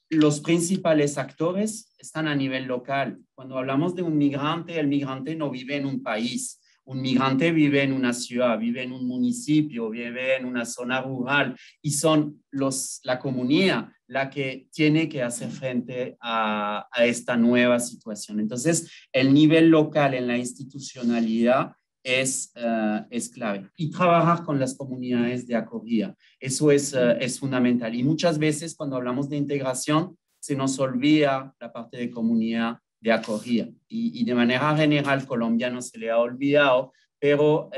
los principales actores están a nivel local. Cuando hablamos de un migrante, el migrante no vive en un país. Un migrante vive en una ciudad, vive en un municipio, vive en una zona rural, y son la comunidad la que tiene que hacer frente a esta nueva situación. Entonces, el nivel local en la institucionalidad es clave. Y trabajar con las comunidades de acogida, eso es fundamental. Y muchas veces cuando hablamos de integración, se nos olvida la parte de comunidad de acogida. Y de manera general, Colombia no se le ha olvidado, pero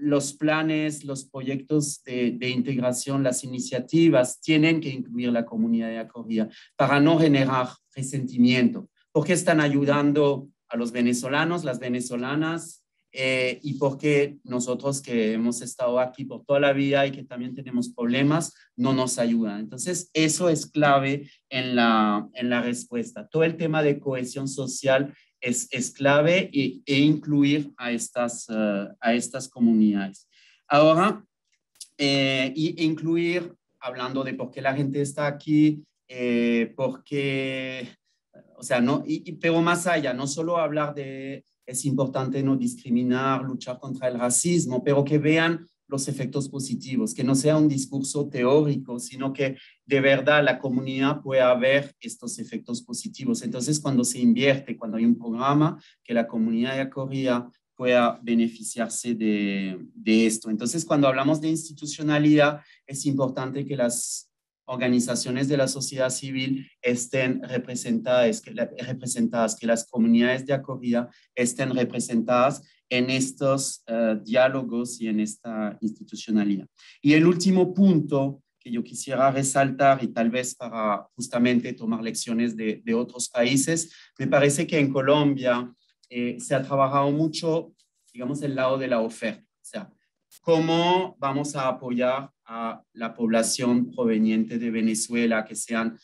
los planes, los proyectos de integración, las iniciativas tienen que incluir la comunidad de acogida para no generar resentimiento, porque están ayudando a los venezolanos, las venezolanas, y porque nosotros que hemos estado aquí por toda la vida y que también tenemos problemas, no nos ayudan. Entonces, eso es clave en la respuesta. Todo el tema de cohesión social es clave, e incluir a estas comunidades. Ahora, incluir, hablando de por qué la gente está aquí, porque, o sea, no, pero más allá, no solo hablar de, es importante no discriminar, luchar contra el racismo, pero que vean los efectos positivos, que no sea un discurso teórico, sino que de verdad la comunidad pueda ver estos efectos positivos. Entonces, cuando se invierte, cuando hay un programa, que la comunidad de acogida pueda beneficiarse de esto. Entonces, cuando hablamos de institucionalidad, es importante que las organizaciones de la sociedad civil estén representadas, que las comunidades de acogida estén representadas en estos diálogos y en esta institucionalidad. Y el último punto que yo quisiera resaltar, y tal vez para justamente tomar lecciones de otros países, me parece que en Colombia se ha trabajado mucho, digamos, el lado de la oferta. O sea, cómo vamos a apoyar a la población proveniente de Venezuela, que sean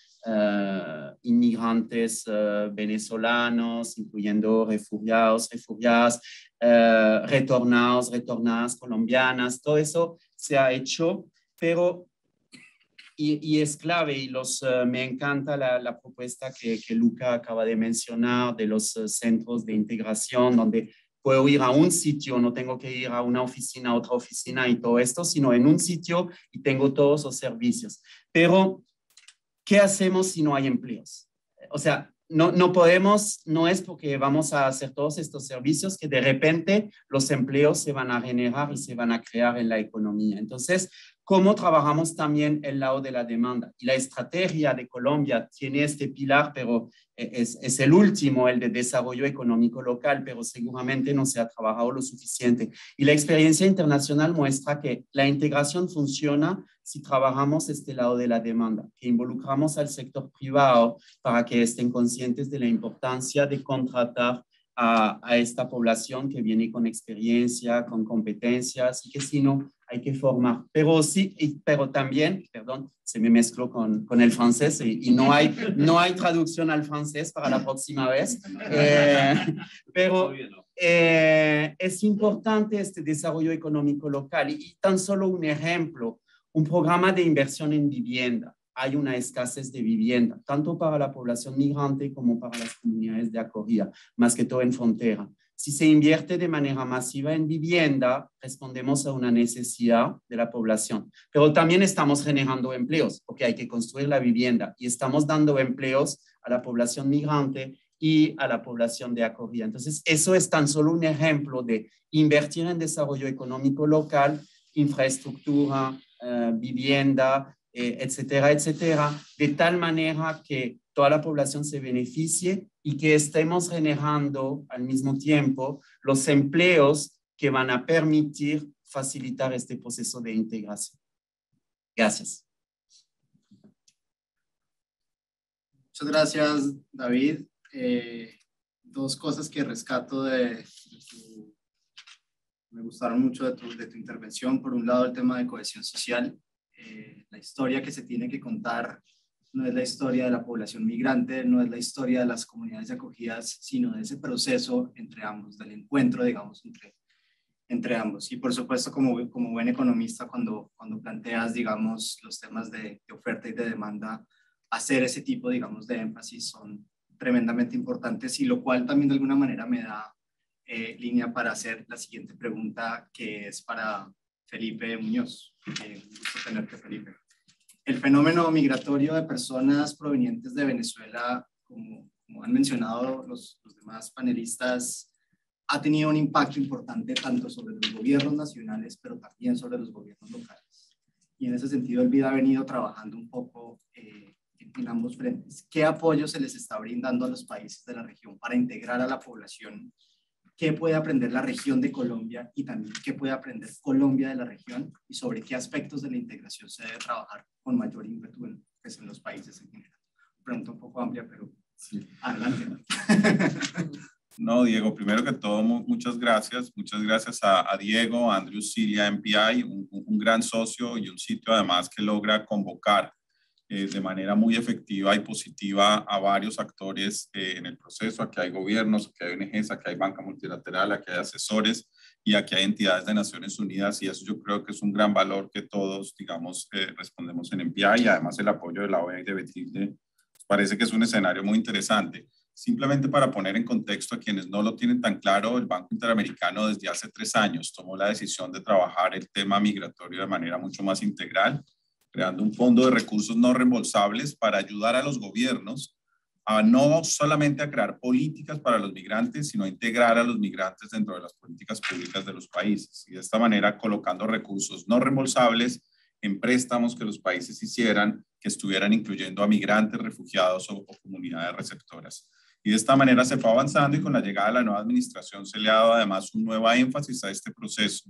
inmigrantes venezolanos, incluyendo refugiados, refugiadas, retornados, retornadas colombianas. Todo eso se ha hecho, pero y es clave, y me encanta la propuesta que Luca acaba de mencionar de los centros de integración, donde puedo ir a un sitio, no tengo que ir a una oficina, a otra oficina y todo esto, sino en un sitio y tengo todos los servicios. Pero, ¿qué hacemos si no hay empleos? O sea, no podemos, no es porque vamos a hacer todos estos servicios que de repente los empleos se van a generar y se van a crear en la economía. Entonces, ¿cómo trabajamos también el lado de la demanda? Y la estrategia de Colombia tiene este pilar, pero es el último, el de desarrollo económico local, pero seguramente no se ha trabajado lo suficiente. Y la experiencia internacional muestra que la integración funciona si trabajamos este lado de la demanda, que involucramos al sector privado para que estén conscientes de la importancia de contratar a esta población que viene con experiencia, con competencias, y que si no, hay que formar. Pero sí, pero también, perdón, se me mezcló con el francés y no hay traducción al francés para la próxima vez. Pero es importante este desarrollo económico local. Y tan solo un ejemplo, un programa de inversión en vivienda. Hay una escasez de vivienda, tanto para la población migrante como para las comunidades de acogida, más que todo en frontera. Si se invierte de manera masiva en vivienda, respondemos a una necesidad de la población. Pero también estamos generando empleos, porque hay que construir la vivienda y estamos dando empleos a la población migrante y a la población de acogida. Entonces, eso es tan solo un ejemplo de invertir en desarrollo económico local, infraestructura, vivienda, etcétera, etcétera, de tal manera que toda la población se beneficie y que estemos generando al mismo tiempo los empleos que van a permitir facilitar este proceso de integración. Gracias. Muchas gracias, David. Dos cosas que rescato me gustaron mucho de tu intervención. Por un lado, el tema de cohesión social. La historia que se tiene que contar no es la historia de la población migrante, no es la historia de las comunidades acogidas, sino de ese proceso entre ambos, del encuentro, digamos, entre ambos. Y por supuesto, como buen economista, cuando planteas, digamos, los temas de oferta y de demanda, hacer ese tipo, digamos, de énfasis son tremendamente importantes, y lo cual también de alguna manera me da línea para hacer la siguiente pregunta, que es para Felipe Muñoz. Un gusto tenerte, Felipe. El fenómeno migratorio de personas provenientes de Venezuela, como han mencionado los demás panelistas, ha tenido un impacto importante tanto sobre los gobiernos nacionales, pero también sobre los gobiernos locales. Y en ese sentido, el BID ha venido trabajando un poco en ambos frentes. ¿Qué apoyo se les está brindando a los países de la región para integrar a la población? ¿Qué puede aprender la región de Colombia y también qué puede aprender Colombia de la región? Y sobre qué aspectos de la integración se debe trabajar con mayor ímpetu en los países en general. Pregunta un poco amplia, pero sí. Adelante. No, Diego, primero que todo, muchas gracias. Muchas gracias a Diego, a Andrew Cilia, MPI, un gran socio y un sitio además que logra convocar de manera muy efectiva y positiva a varios actores en el proceso. Aquí hay gobiernos, aquí hay ONGs, aquí hay banca multilateral, aquí hay asesores y aquí hay entidades de Naciones Unidas, y eso yo creo que es un gran valor que todos, digamos, respondemos en MPI, y además el apoyo de la OEA y de Betilde parece que es un escenario muy interesante. Simplemente para poner en contexto a quienes no lo tienen tan claro, el Banco Interamericano desde hace 3 años tomó la decisión de trabajar el tema migratorio de manera mucho más integral, creando un fondo de recursos no reembolsables para ayudar a los gobiernos a no solamente a crear políticas para los migrantes, sino a integrar a los migrantes dentro de las políticas públicas de los países. Y de esta manera colocando recursos no reembolsables en préstamos que los países hicieran, que estuvieran incluyendo a migrantes, refugiados o comunidades receptoras. Y de esta manera se fue avanzando, y con la llegada de la nueva administración se le ha dado además un nuevo énfasis a este proceso.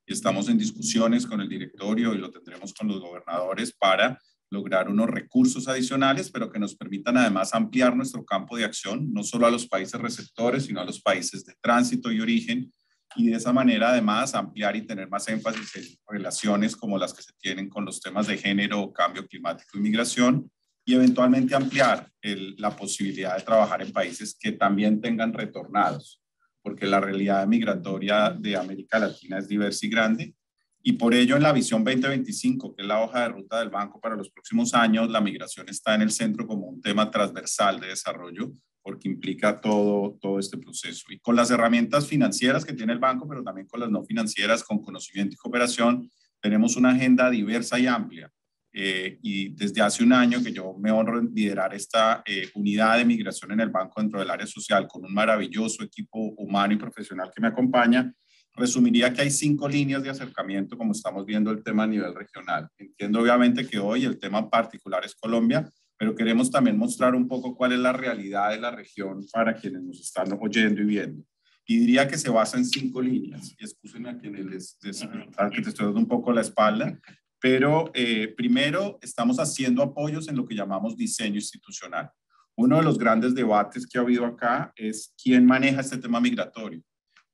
Y estamos en discusiones con el directorio, y lo tendremos con los gobernadores, para lograr unos recursos adicionales, pero que nos permitan además ampliar nuestro campo de acción, no solo a los países receptores, sino a los países de tránsito y origen, y de esa manera además ampliar y tener más énfasis en relaciones como las que se tienen con los temas de género, cambio climático y migración, y eventualmente ampliar la posibilidad de trabajar en países que también tengan retornados, porque la realidad migratoria de América Latina es diversa y grande, y por ello en la visión 2025, que es la hoja de ruta del banco para los próximos años, la migración está en el centro como un tema transversal de desarrollo, porque implica todo este proceso. Y con las herramientas financieras que tiene el banco, pero también con las no financieras, con conocimiento y cooperación, tenemos una agenda diversa y amplia. Y desde hace un año que yo me honro en liderar esta unidad de migración en el banco dentro del área social, con un maravilloso equipo humano y profesional que me acompaña, resumiría que hay 5 líneas de acercamiento, como estamos viendo el tema a nivel regional. Entiendo obviamente que hoy el tema particular es Colombia, pero queremos también mostrar un poco cuál es la realidad de la región para quienes nos están oyendo y viendo. Y diría que se basa en 5 líneas. Y excúsenme a quienes que te estoy dando un poco la espalda, pero primero estamos haciendo apoyos en lo que llamamos diseño institucional. Uno de los grandes debates que ha habido acá es quién maneja este tema migratorio.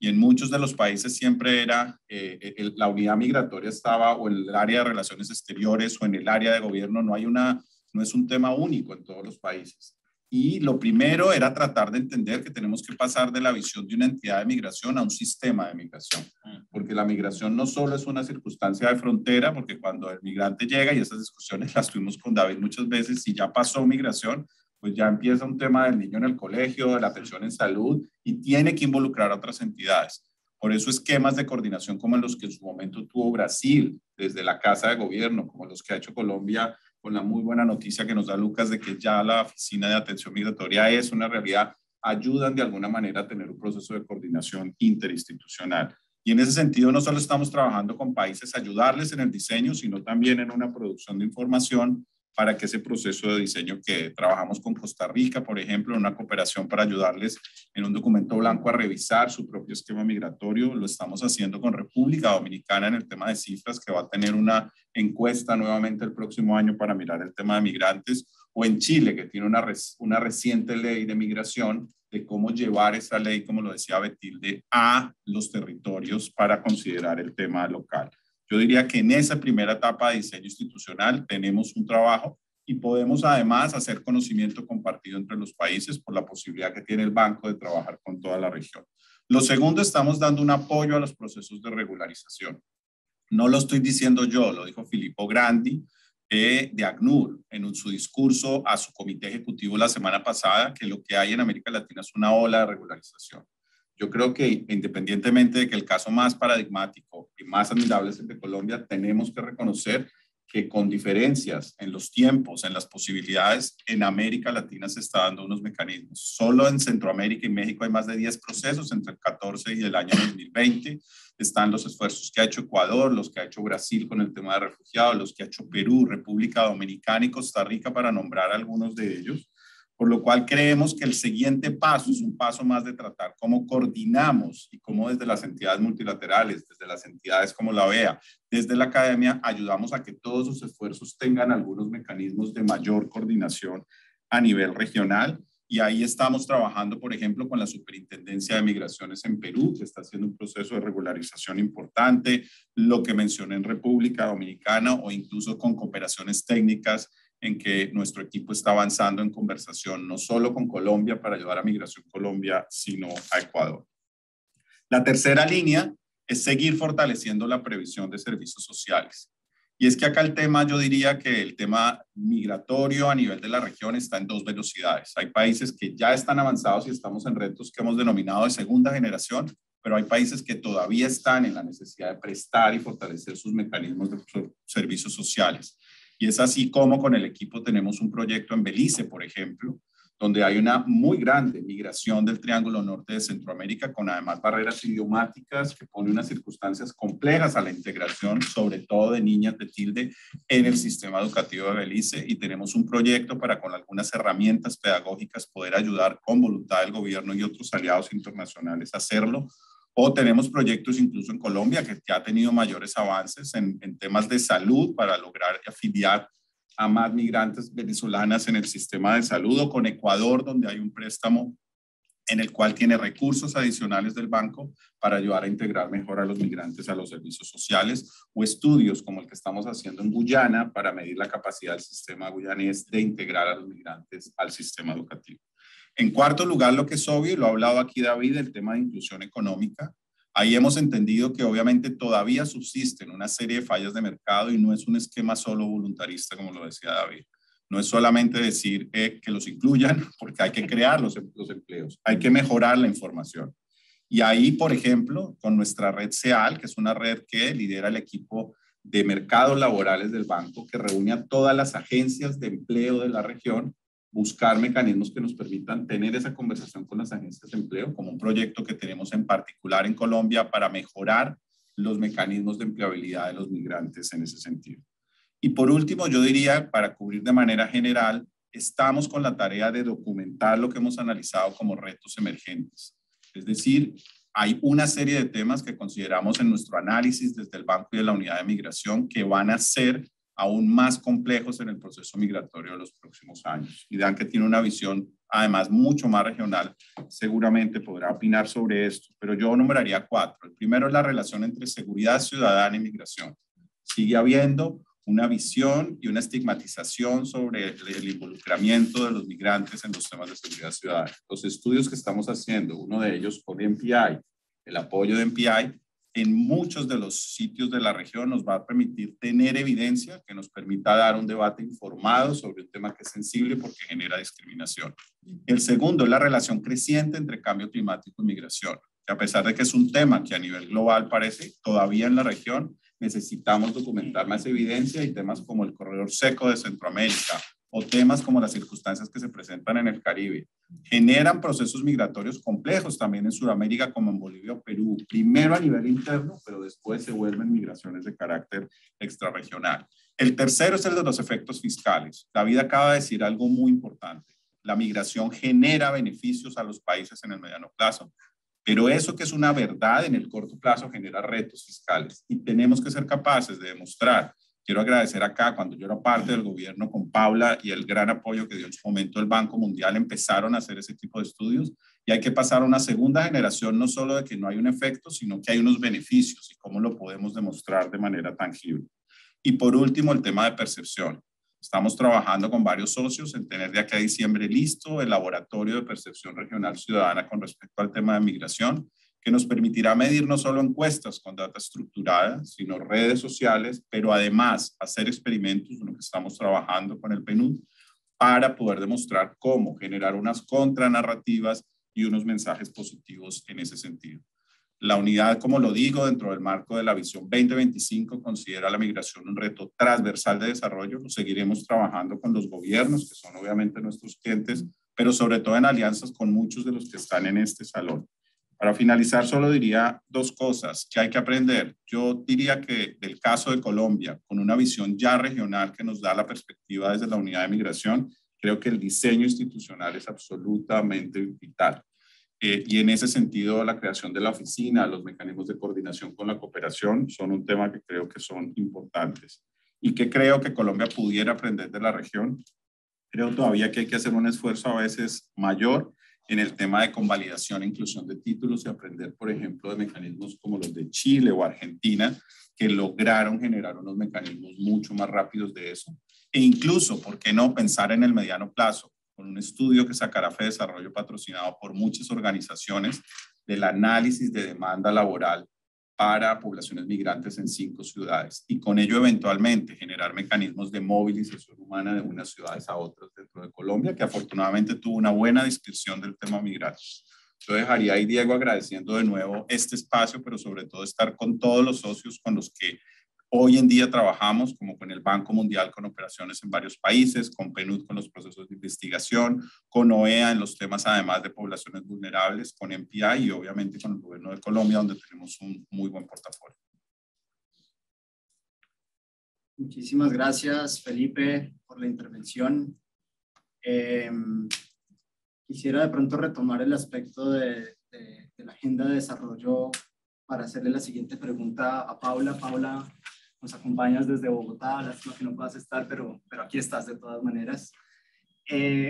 Y en muchos de los países siempre era, la unidad migratoria estaba o en el área de relaciones exteriores o en el área de gobierno, no es un tema único en todos los países. Y lo primero era tratar de entender que tenemos que pasar de la visión de una entidad de migración a un sistema de migración. Porque la migración no solo es una circunstancia de frontera, porque cuando el migrante llega, y esas discusiones las tuvimos con David muchas veces, si ya pasó migración, pues ya empieza un tema del niño en el colegio, de la atención en salud, y tiene que involucrar a otras entidades. Por eso esquemas de coordinación como los que en su momento tuvo Brasil, desde la Casa de Gobierno, como los que ha hecho Colombia, con la muy buena noticia que nos da Lucas de que ya la Oficina de Atención Migratoria es una realidad, ayudan de alguna manera a tener un proceso de coordinación interinstitucional. Y en ese sentido no solo estamos trabajando con países, ayudarles en el diseño, sino también en una producción de información para que ese proceso de diseño que trabajamos con Costa Rica, por ejemplo, en una cooperación para ayudarles en un documento blanco a revisar su propio esquema migratorio. Lo estamos haciendo con República Dominicana en el tema de cifras, que va a tener una encuesta nuevamente el próximo año para mirar el tema de migrantes, o en Chile, que tiene una reciente ley de migración, de cómo llevar esa ley, como lo decía Betilde, a los territorios para considerar el tema local. Yo diría que en esa primera etapa de diseño institucional tenemos un trabajo y podemos además hacer conocimiento compartido entre los países por la posibilidad que tiene el banco de trabajar con toda la región. Lo segundo, estamos dando un apoyo a los procesos de regularización. No lo estoy diciendo yo, lo dijo Filippo Grandi de ACNUR en su discurso a su comité ejecutivo la semana pasada, que lo que hay en América Latina es una ola de regularización. Yo creo que independientemente de que el caso más paradigmático y más admirable es el de Colombia, tenemos que reconocer que con diferencias en los tiempos, en las posibilidades, en América Latina se está dando unos mecanismos. Solo en Centroamérica y México hay más de 10 procesos entre el 14 y el año 2020. Están los esfuerzos que ha hecho Ecuador, los que ha hecho Brasil con el tema de refugiados, los que ha hecho Perú, República Dominicana y Costa Rica, para nombrar algunos de ellos. Por lo cual creemos que el siguiente paso es un paso más de tratar cómo coordinamos y cómo desde las entidades multilaterales, desde las entidades como la OEA, desde la academia, ayudamos a que todos sus esfuerzos tengan algunos mecanismos de mayor coordinación a nivel regional. Y ahí estamos trabajando, por ejemplo, con la Superintendencia de Migraciones en Perú, que está haciendo un proceso de regularización importante, lo que mencioné en República Dominicana, o incluso con cooperaciones técnicas en que nuestro equipo está avanzando en conversación no solo con Colombia para ayudar a Migración Colombia, sino a Ecuador. La tercera línea es seguir fortaleciendo la previsión de servicios sociales. Y es que acá el tema, yo diría que el tema migratorio a nivel de la región está en 2 velocidades. Hay países que ya están avanzados y estamos en retos que hemos denominado de segunda generación, pero hay países que todavía están en la necesidad de prestar y fortalecer sus mecanismos de servicios sociales. Y es así como con el equipo tenemos un proyecto en Belice, por ejemplo, donde hay una muy grande migración del Triángulo Norte de Centroamérica, con además barreras idiomáticas que pone unas circunstancias complejas a la integración, sobre todo de niñas de tilde, en el sistema educativo de Belice. Y tenemos un proyecto para, con algunas herramientas pedagógicas, poder ayudar con voluntad del gobierno y otros aliados internacionales a hacerlo. O tenemos proyectos incluso en Colombia que ya ha tenido mayores avances en temas de salud para lograr afiliar a más migrantes venezolanas en el sistema de salud, o con Ecuador, donde hay un préstamo en el cual tiene recursos adicionales del banco para ayudar a integrar mejor a los migrantes a los servicios sociales, o estudios como el que estamos haciendo en Guyana para medir la capacidad del sistema guyanés de integrar a los migrantes al sistema educativo. En cuarto lugar, lo que es obvio, y lo ha hablado aquí David, el tema de inclusión económica. Ahí hemos entendido que obviamente todavía subsisten una serie de fallas de mercado y no es un esquema solo voluntarista, como lo decía David. No es solamente decir que los incluyan, porque hay que crear los empleos, hay que mejorar la información. Y ahí, por ejemplo, con nuestra red SEAL, que es una red que lidera el equipo de mercados laborales del banco, que reúne a todas las agencias de empleo de la región, buscar mecanismos que nos permitan tener esa conversación con las agencias de empleo, como un proyecto que tenemos en particular en Colombia para mejorar los mecanismos de empleabilidad de los migrantes en ese sentido. Y por último, yo diría, para cubrir de manera general, estamos con la tarea de documentar lo que hemos analizado como retos emergentes. Es decir, hay una serie de temas que consideramos en nuestro análisis desde el Banco y de la Unidad de Migración que van a ser aún más complejos en el proceso migratorio de los próximos años. Y Dan, que tiene una visión además mucho más regional, seguramente podrá opinar sobre esto, pero yo nombraría 4. El primero es la relación entre seguridad ciudadana y migración. Sigue habiendo una visión y una estigmatización sobre el involucramiento de los migrantes en los temas de seguridad ciudadana. Los estudios que estamos haciendo, uno de ellos con MPI, el apoyo de MPI, en muchos de los sitios de la región nos va a permitir tener evidencia que nos permita dar un debate informado sobre un tema que es sensible porque genera discriminación. El segundo es la relación creciente entre cambio climático y migración, que a pesar de que es un tema que a nivel global parece, todavía en la región necesitamos documentar más evidencia, y temas como el corredor seco de Centroamérica o temas como las circunstancias que se presentan en el Caribe generan procesos migratorios complejos también en Sudamérica, como en Bolivia o Perú, primero a nivel interno, pero después se vuelven migraciones de carácter extrarregional. El tercero es el de los efectos fiscales. David acaba de decir algo muy importante. La migración genera beneficios a los países en el mediano plazo, pero eso que es una verdad en el corto plazo genera retos fiscales y tenemos que ser capaces de demostrar. Quiero agradecer acá, cuando yo era parte del gobierno con Paula y el gran apoyo que dio en su momento el Banco Mundial, empezaron a hacer ese tipo de estudios, y hay que pasar a una segunda generación, no solo de que no hay un efecto, sino que hay unos beneficios y cómo lo podemos demostrar de manera tangible. Y por último, el tema de percepción. Estamos trabajando con varios socios en tener de aquí a diciembre listo el laboratorio de percepción regional ciudadana con respecto al tema de migración, que nos permitirá medir no solo encuestas con data estructurada, sino redes sociales, pero además hacer experimentos en lo que estamos trabajando con el PNUD para poder demostrar cómo generar unas contranarrativas y unos mensajes positivos en ese sentido. La unidad, como lo digo, dentro del marco de la visión 2025, considera la migración un reto transversal de desarrollo. Lo seguiremos trabajando con los gobiernos, que son obviamente nuestros clientes, pero sobre todo en alianzas con muchos de los que están en este salón. Para finalizar, solo diría 2 cosas que hay que aprender. Yo diría que del caso de Colombia, con una visión ya regional que nos da la perspectiva desde la unidad de migración, creo que el diseño institucional es absolutamente vital. Y en ese sentido, la creación de la oficina, los mecanismos de coordinación con la cooperación son un tema que creo que son importantes y que creo que Colombia pudiera aprender de la región. Creo todavía que hay que hacer un esfuerzo a veces mayor en el tema de convalidación e inclusión de títulos y aprender, por ejemplo, de mecanismos como los de Chile o Argentina, que lograron generar unos mecanismos mucho más rápidos de eso. E incluso, ¿por qué no pensar en el mediano plazo? Con un estudio que sacará FEDesarrollo patrocinado por muchas organizaciones del análisis de demanda laboral para poblaciones migrantes en 5 ciudades y con ello eventualmente generar mecanismos de movilización humana de unas ciudades a otras dentro de Colombia, que afortunadamente tuvo una buena descripción del tema migratorio. Yo dejaría ahí, Diego, agradeciendo de nuevo este espacio, pero sobre todo estar con todos los socios con los que hoy en día trabajamos, como con el Banco Mundial con operaciones en varios países, con PNUD con los procesos de investigación, con OEA en los temas además de poblaciones vulnerables, con MPI y obviamente con el gobierno de Colombia, donde tenemos un muy buen portafolio. Muchísimas gracias, Felipe, por la intervención. Quisiera de pronto retomar el aspecto de la agenda de desarrollo para hacerle la siguiente pregunta a Paula. Paula, nos acompañas desde Bogotá, lástima que no puedas estar, pero aquí estás de todas maneras.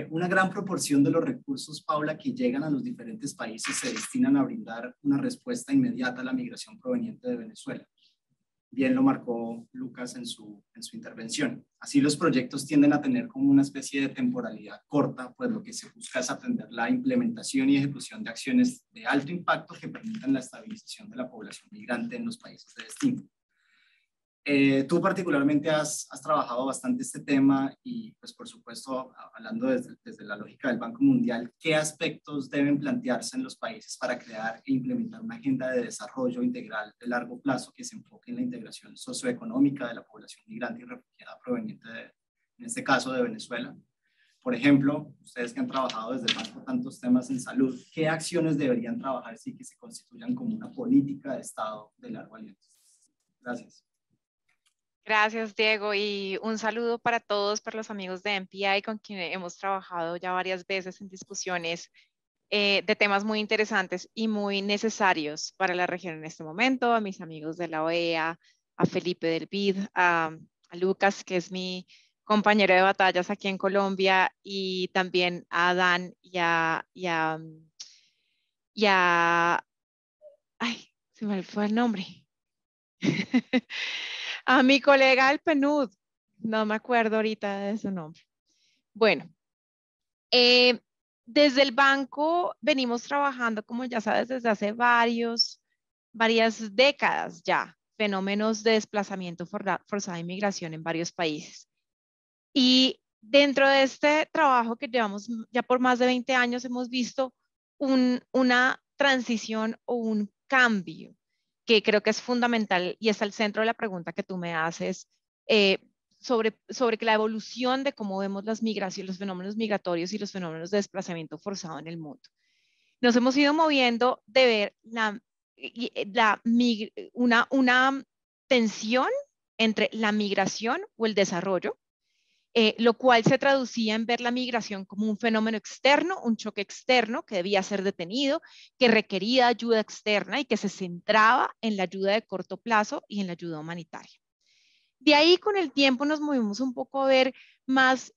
Una gran proporción de los recursos, Paula, que llegan a los diferentes países se destinan a brindar una respuesta inmediata a la migración proveniente de Venezuela. Bien lo marcó Lucas en su intervención. Así los proyectos tienden a tener como una especie de temporalidad corta, pues lo que se busca es atender la implementación y ejecución de acciones de alto impacto que permitan la estabilización de la población migrante en los países de destino. Tú particularmente has trabajado bastante este tema y pues por supuesto hablando desde la lógica del Banco Mundial, ¿qué aspectos deben plantearse en los países para crear e implementar una agenda de desarrollo integral de largo plazo que se enfoque en la integración socioeconómica de la población migrante y refugiada proveniente en este caso de Venezuela? Por ejemplo, ustedes que han trabajado desde el banco tantos temas en salud, ¿qué acciones deberían trabajarse y que se constituyan como una política de Estado de largo aliento? Gracias. Gracias, Diego, y un saludo para todos, para los amigos de MPI con quienes hemos trabajado ya varias veces en discusiones de temas muy interesantes y muy necesarios para la región en este momento, a mis amigos de la OEA, a Felipe del BID, a Lucas, que es mi compañero de batallas aquí en Colombia, y también a Adán y ay, se me fue el nombre. A mi colega del PNUD, no me acuerdo ahorita de su nombre. Bueno, desde el banco venimos trabajando, como ya sabes, desde hace varias décadas ya, fenómenos de desplazamiento forzado de inmigración en varios países. Y dentro de este trabajo que llevamos ya por más de 20 años, hemos visto una transición o un cambio que creo que es fundamental y está al centro de la pregunta que tú me haces sobre que la evolución de cómo vemos las migraciones, los fenómenos migratorios y los fenómenos de desplazamiento forzado en el mundo. Nos hemos ido moviendo de ver una tensión entre la migración o el desarrollo, lo cual se traducía en ver la migración como un fenómeno externo, un choque externo que debía ser detenido, que requería ayuda externa y que se centraba en la ayuda de corto plazo y en la ayuda humanitaria. De ahí con el tiempo nos movimos un poco a ver más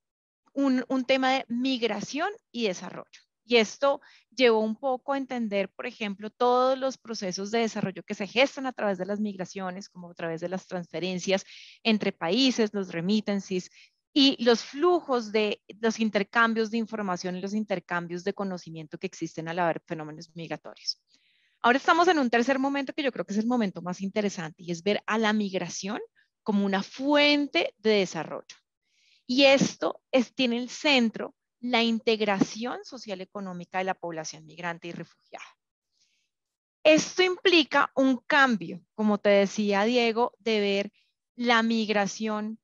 un tema de migración y desarrollo. Y esto llevó un poco a entender, por ejemplo, todos los procesos de desarrollo que se gestan a través de las migraciones, como a través de las transferencias entre países, los remittances, y los flujos de los intercambios de información y los intercambios de conocimiento que existen al haber fenómenos migratorios. Ahora estamos en un tercer momento que yo creo que es el momento más interesante y es ver a la migración como una fuente de desarrollo. Y esto tiene el centro la integración social económica de la población migrante y refugiada. Esto implica un cambio, como te decía Diego, de ver la migración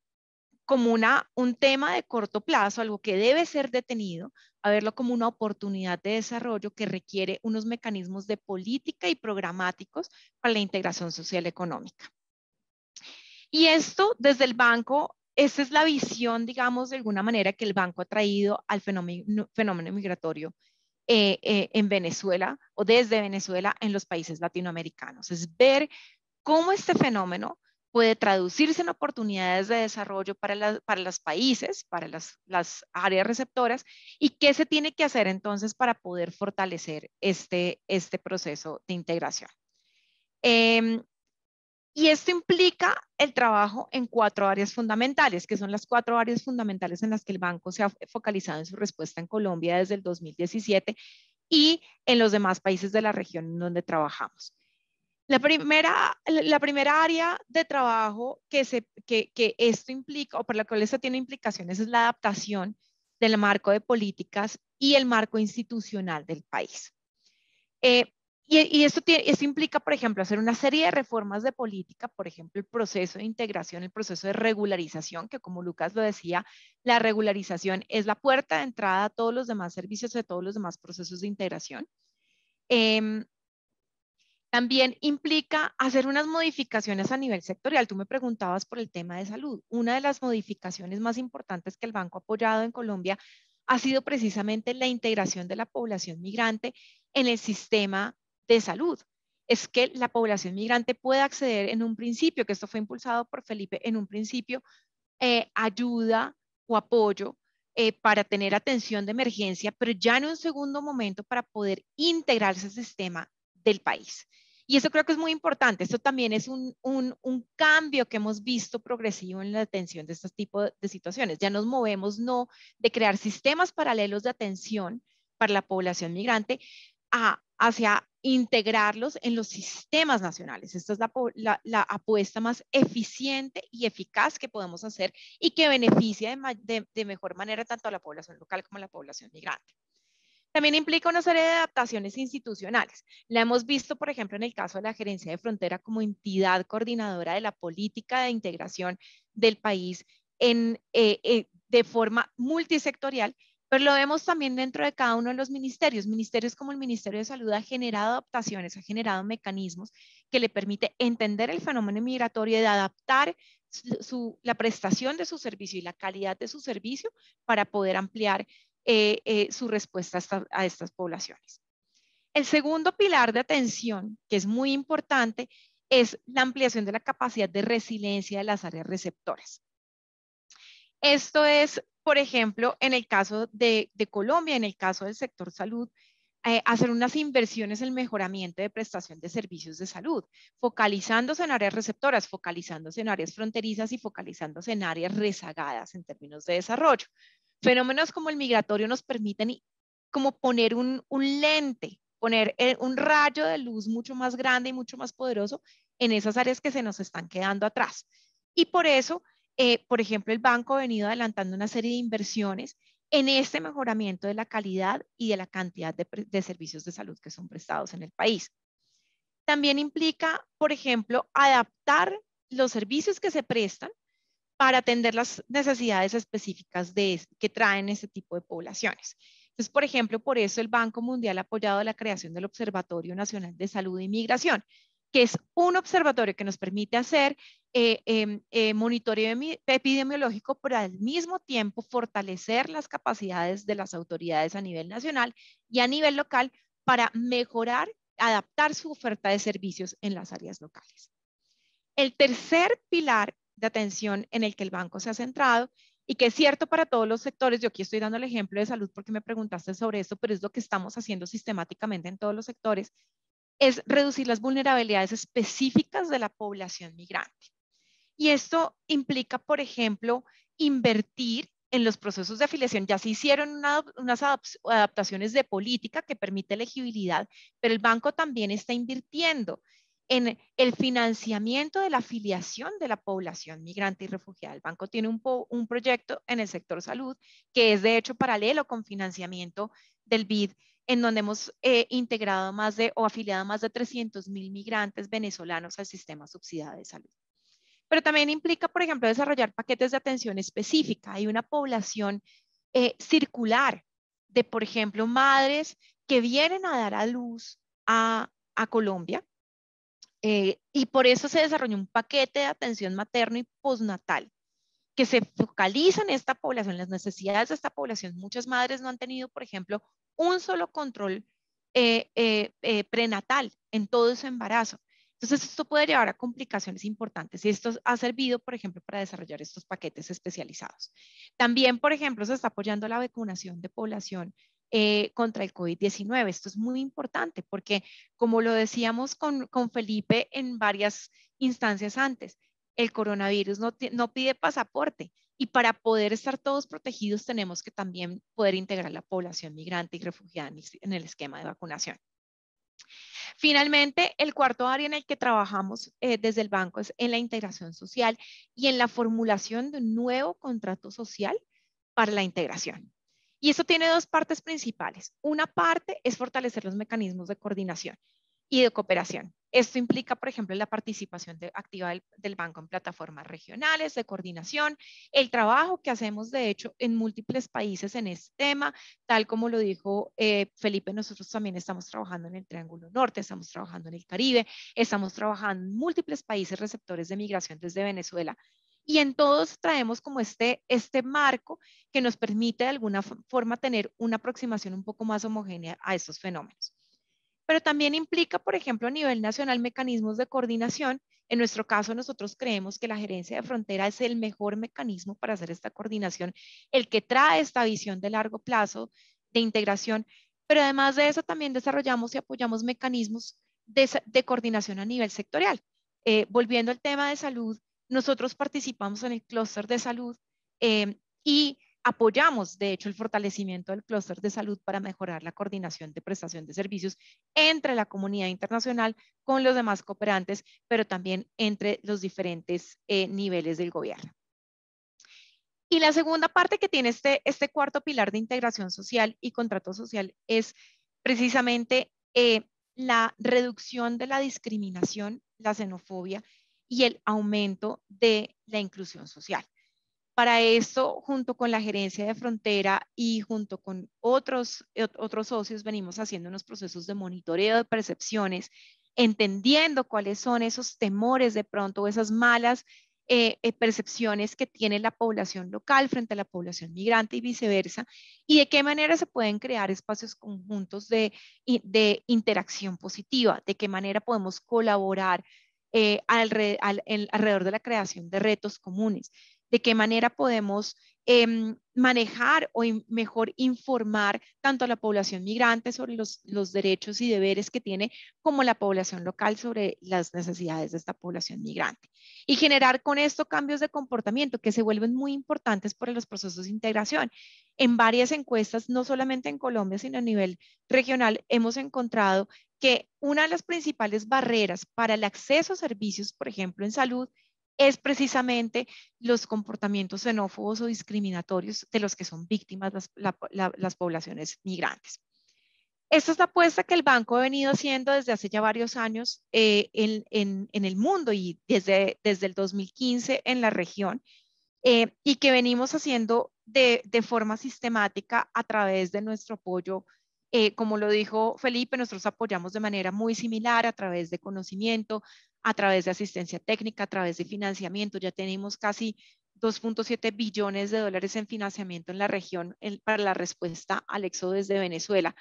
como un tema de corto plazo, algo que debe ser detenido, a verlo como una oportunidad de desarrollo que requiere unos mecanismos de política y programáticos para la integración social económica. Y esto desde el banco, esta es la visión, digamos, de alguna manera que el banco ha traído al fenómeno migratorio en Venezuela o desde Venezuela en los países latinoamericanos. Es ver cómo este fenómeno puede traducirse en oportunidades de desarrollo para los países, para las áreas receptoras, y qué se tiene que hacer entonces para poder fortalecer este proceso de integración. Y esto implica el trabajo en 4 áreas fundamentales, que son las 4 áreas fundamentales en las que el banco se ha focalizado en su respuesta en Colombia desde el 2017 y en los demás países de la región en donde trabajamos. La primera área de trabajo que esto implica, o por la cual esto tiene implicaciones, es la adaptación del marco de políticas y el marco institucional del país. Y esto implica, por ejemplo, hacer una serie de reformas de política, por ejemplo, el proceso de integración, el proceso de regularización, que como Lucas lo decía, la regularización es la puerta de entrada a todos los demás servicios, a todos los demás procesos de integración. También implica hacer unas modificaciones a nivel sectorial. Tú me preguntabas por el tema de salud. Una de las modificaciones más importantes que el banco ha apoyado en Colombia ha sido precisamente la integración de la población migrante en el sistema de salud. Es que la población migrante pueda acceder en un principio, que esto fue impulsado por Felipe, en un principio, ayuda o apoyo para tener atención de emergencia, pero ya en un segundo momento para poder integrarse al sistema del país. Y eso creo que es muy importante. Esto también es un cambio que hemos visto progresivo en la atención de este tipo de situaciones. Ya nos movemos no de crear sistemas paralelos de atención para la población migrante hacia integrarlos en los sistemas nacionales. Esta es la apuesta más eficiente y eficaz que podemos hacer y que beneficia de mejor manera tanto a la población local como a la población migrante. También implica una serie de adaptaciones institucionales. La hemos visto, por ejemplo, en el caso de la Gerencia de Frontera como entidad coordinadora de la política de integración del país de forma multisectorial, pero lo vemos también dentro de cada uno de los ministerios. Ministerios como el Ministerio de Salud ha generado adaptaciones, ha generado mecanismos que le permite entender el fenómeno migratorio y de adaptar la prestación de su servicio y la calidad de su servicio para poder ampliar su respuesta a estas poblaciones. El segundo pilar de atención, que es muy importante, es la ampliación de la capacidad de resiliencia de las áreas receptoras. Esto es, por ejemplo, en el caso de Colombia, en el caso del sector salud, hacer unas inversiones en el mejoramiento de prestación de servicios de salud, focalizándose en áreas receptoras, focalizándose en áreas fronterizas y focalizándose en áreas rezagadas en términos de desarrollo. Fenómenos como el migratorio nos permiten como poner un lente, poner un rayo de luz mucho más grande y mucho más poderoso en esas áreas que se nos están quedando atrás. Y por eso, por ejemplo, el banco ha venido adelantando una serie de inversiones en este mejoramiento de la calidad y de la cantidad de servicios de salud que son prestados en el país. También implica, por ejemplo, adaptar los servicios que se prestan para atender las necesidades específicas que traen este tipo de poblaciones. Entonces, por ejemplo, por eso el Banco Mundial ha apoyado la creación del Observatorio Nacional de Salud e Inmigración, que es un observatorio que nos permite hacer monitoreo epidemiológico, pero al mismo tiempo fortalecer las capacidades de las autoridades a nivel nacional y a nivel local para mejorar, adaptar su oferta de servicios en las áreas locales. El tercer pilar de atención en el que el banco se ha centrado y que es cierto para todos los sectores, yo aquí estoy dando el ejemplo de salud porque me preguntaste sobre esto, pero es lo que estamos haciendo sistemáticamente en todos los sectores, es reducir las vulnerabilidades específicas de la población migrante. Y esto implica, por ejemplo, invertir en los procesos de afiliación. Ya se hicieron unas adaptaciones de política que permite elegibilidad, pero el banco también está invirtiendo en el financiamiento de la afiliación de la población migrante y refugiada. El banco tiene un proyecto en el sector salud que es de hecho paralelo con financiamiento del BID, en donde hemos integrado o afiliado más de 300,000 migrantes venezolanos al sistema subsidiado de salud. Pero también implica, por ejemplo, desarrollar paquetes de atención específica. Hay una población circular de, por ejemplo, madres que vienen a dar a luz a Colombia, y por eso se desarrolló un paquete de atención materno y postnatal que se focaliza en esta población, las necesidades de esta población. Muchas madres no han tenido, por ejemplo, un solo control prenatal en todo su embarazo. Entonces, esto puede llevar a complicaciones importantes y esto ha servido, por ejemplo, para desarrollar estos paquetes especializados. También, por ejemplo, se está apoyando la vacunación de población contra el COVID-19. Esto es muy importante porque, como lo decíamos con Felipe en varias instancias antes, el coronavirus no pide pasaporte y para poder estar todos protegidos tenemos que también poder integrar la población migrante y refugiada en el esquema de vacunación. Finalmente, el cuarto área en el que trabajamos desde el banco es en la integración social y en la formulación de un nuevo contrato social para la integración. Y eso tiene dos partes principales. Una parte es fortalecer los mecanismos de coordinación y de cooperación. Esto implica, por ejemplo, la participación activa del banco en plataformas regionales de coordinación, el trabajo que hacemos, de hecho, en múltiples países en este tema, tal como lo dijo Felipe, nosotros también estamos trabajando en el Triángulo Norte, estamos trabajando en el Caribe, estamos trabajando en múltiples países receptores de migración desde Venezuela. Y en todos traemos como este marco que nos permite de alguna forma tener una aproximación un poco más homogénea a estos fenómenos. Pero también implica, por ejemplo, a nivel nacional, mecanismos de coordinación En nuestro caso, nosotros creemos que la gerencia de frontera es el mejor mecanismo para hacer esta coordinación, el que trae esta visión de largo plazo de integración, pero además de eso también desarrollamos y apoyamos mecanismos de coordinación a nivel sectorial. Volviendo al tema de salud, nosotros participamos en el clúster de salud y apoyamos, de hecho, el fortalecimiento del clúster de salud para mejorar la coordinación de prestación de servicios entre la comunidad internacional con los demás cooperantes, pero también entre los diferentes niveles del gobierno. Y la segunda parte que tiene este cuarto pilar de integración social y contrato social es precisamente la reducción de la discriminación, la xenofobia y el aumento de la inclusión social. Para esto, junto con la gerencia de frontera y junto con otros socios, venimos haciendo unos procesos de monitoreo de percepciones, entendiendo cuáles son esos temores de pronto, esas malas percepciones que tiene la población local frente a la población migrante y viceversa, y de qué manera se pueden crear espacios conjuntos de interacción positiva, de qué manera podemos colaborar alrededor de la creación de retos comunes, de qué manera podemos manejar o mejor informar tanto a la población migrante sobre los derechos y deberes que tiene, como la población local sobre las necesidades de esta población migrante. Y generar con esto cambios de comportamiento que se vuelven muy importantes para los procesos de integración. En varias encuestas, no solamente en Colombia, sino a nivel regional, hemos encontrado que una de las principales barreras para el acceso a servicios, por ejemplo, en salud, es precisamente los comportamientos xenófobos o discriminatorios de los que son víctimas las poblaciones migrantes. Esta es la apuesta que el banco ha venido haciendo desde hace ya varios años en el mundo y desde el 2015 en la región, y que venimos haciendo de forma sistemática a través de nuestro apoyo. Como lo dijo Felipe, nosotros apoyamos de manera muy similar a través de conocimiento, a través de asistencia técnica, a través de financiamiento. Ya tenemos casi 2.7 billones de dólares en financiamiento en la región para la respuesta al éxodo desde Venezuela,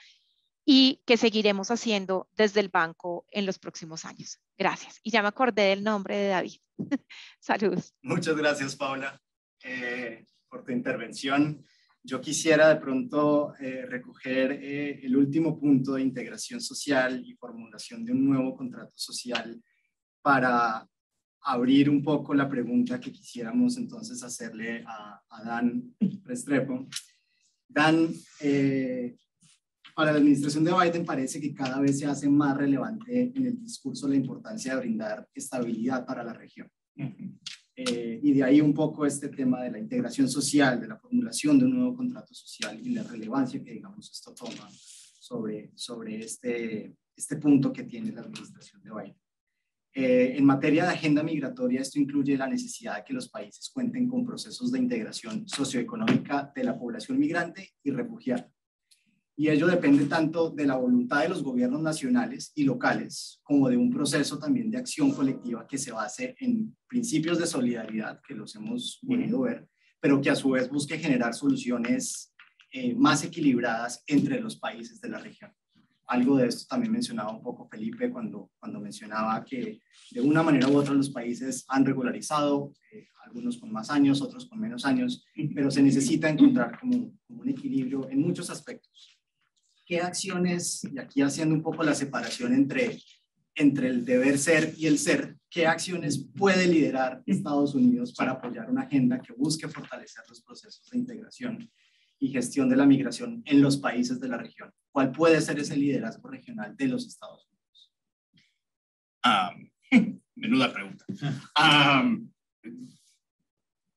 y que seguiremos haciendo desde el banco en los próximos años. Gracias. Y ya me acordé del nombre de David. Saludos. Muchas gracias, Paula, por tu intervención. Yo quisiera de pronto recoger el último punto de integración social y formulación de un nuevo contrato social para abrir un poco la pregunta que quisiéramos entonces hacerle a Dan Restrepo. Dan, para la administración de Biden parece que cada vez se hace más relevante en el discurso la importancia de brindar estabilidad para la región. Y de ahí un poco este tema de la integración social, de la formulación de un nuevo contrato social y la relevancia que, digamos, esto toma sobre este punto que tiene la administración de Biden. En materia de agenda migratoria, esto incluye la necesidad de que los países cuenten con procesos de integración socioeconómica de la población migrante y refugiada. Y ello depende tanto de la voluntad de los gobiernos nacionales y locales, como de un proceso también de acción colectiva que se base en principios de solidaridad, que los hemos podido ver, pero que a su vez busque generar soluciones más equilibradas entre los países de la región. Algo de esto también mencionaba un poco Felipe cuando mencionaba que de una manera u otra los países han regularizado, algunos con más años, otros con menos años, pero se necesita encontrar como un equilibrio en muchos aspectos. ¿Qué acciones, y aquí haciendo un poco la separación entre el deber ser y el ser, qué acciones puede liderar Estados Unidos para apoyar una agenda que busque fortalecer los procesos de integración y gestión de la migración en los países de la región? ¿Cuál puede ser ese liderazgo regional de los Estados Unidos? Menuda pregunta.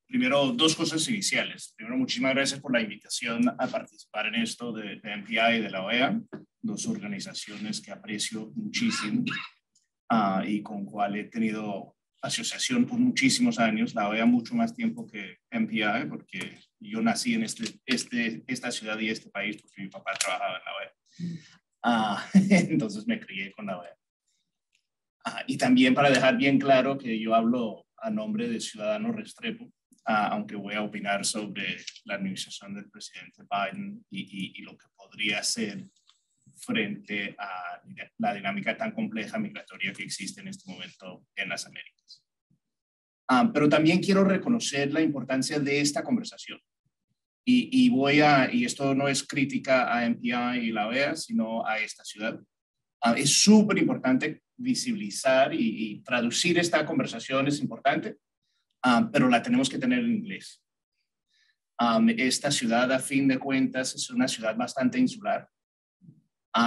Primero, dos cosas iniciales. Primero, muchísimas gracias por la invitación a participar en esto de MPI y de la OEA, dos organizaciones que aprecio muchísimo y con cual he tenido asociación por muchísimos años. La OEA mucho más tiempo que MPI, porque yo nací en esta ciudad y este país porque mi papá trabajaba en la OEA. Entonces me crié con la OEA. Y también para dejar bien claro que yo hablo a nombre de Ciudadano Restrepo, aunque voy a opinar sobre la administración del presidente Biden y lo que podría ser frente a la dinámica tan compleja migratoria que existe en este momento en las Américas. Pero también quiero reconocer la importancia de esta conversación. Y esto no es crítica a MPI y la OEA, sino a esta ciudad. Es súper importante visibilizar y traducir esta conversación, es importante, pero la tenemos que tener en inglés. Esta ciudad, a fin de cuentas, es una ciudad bastante insular.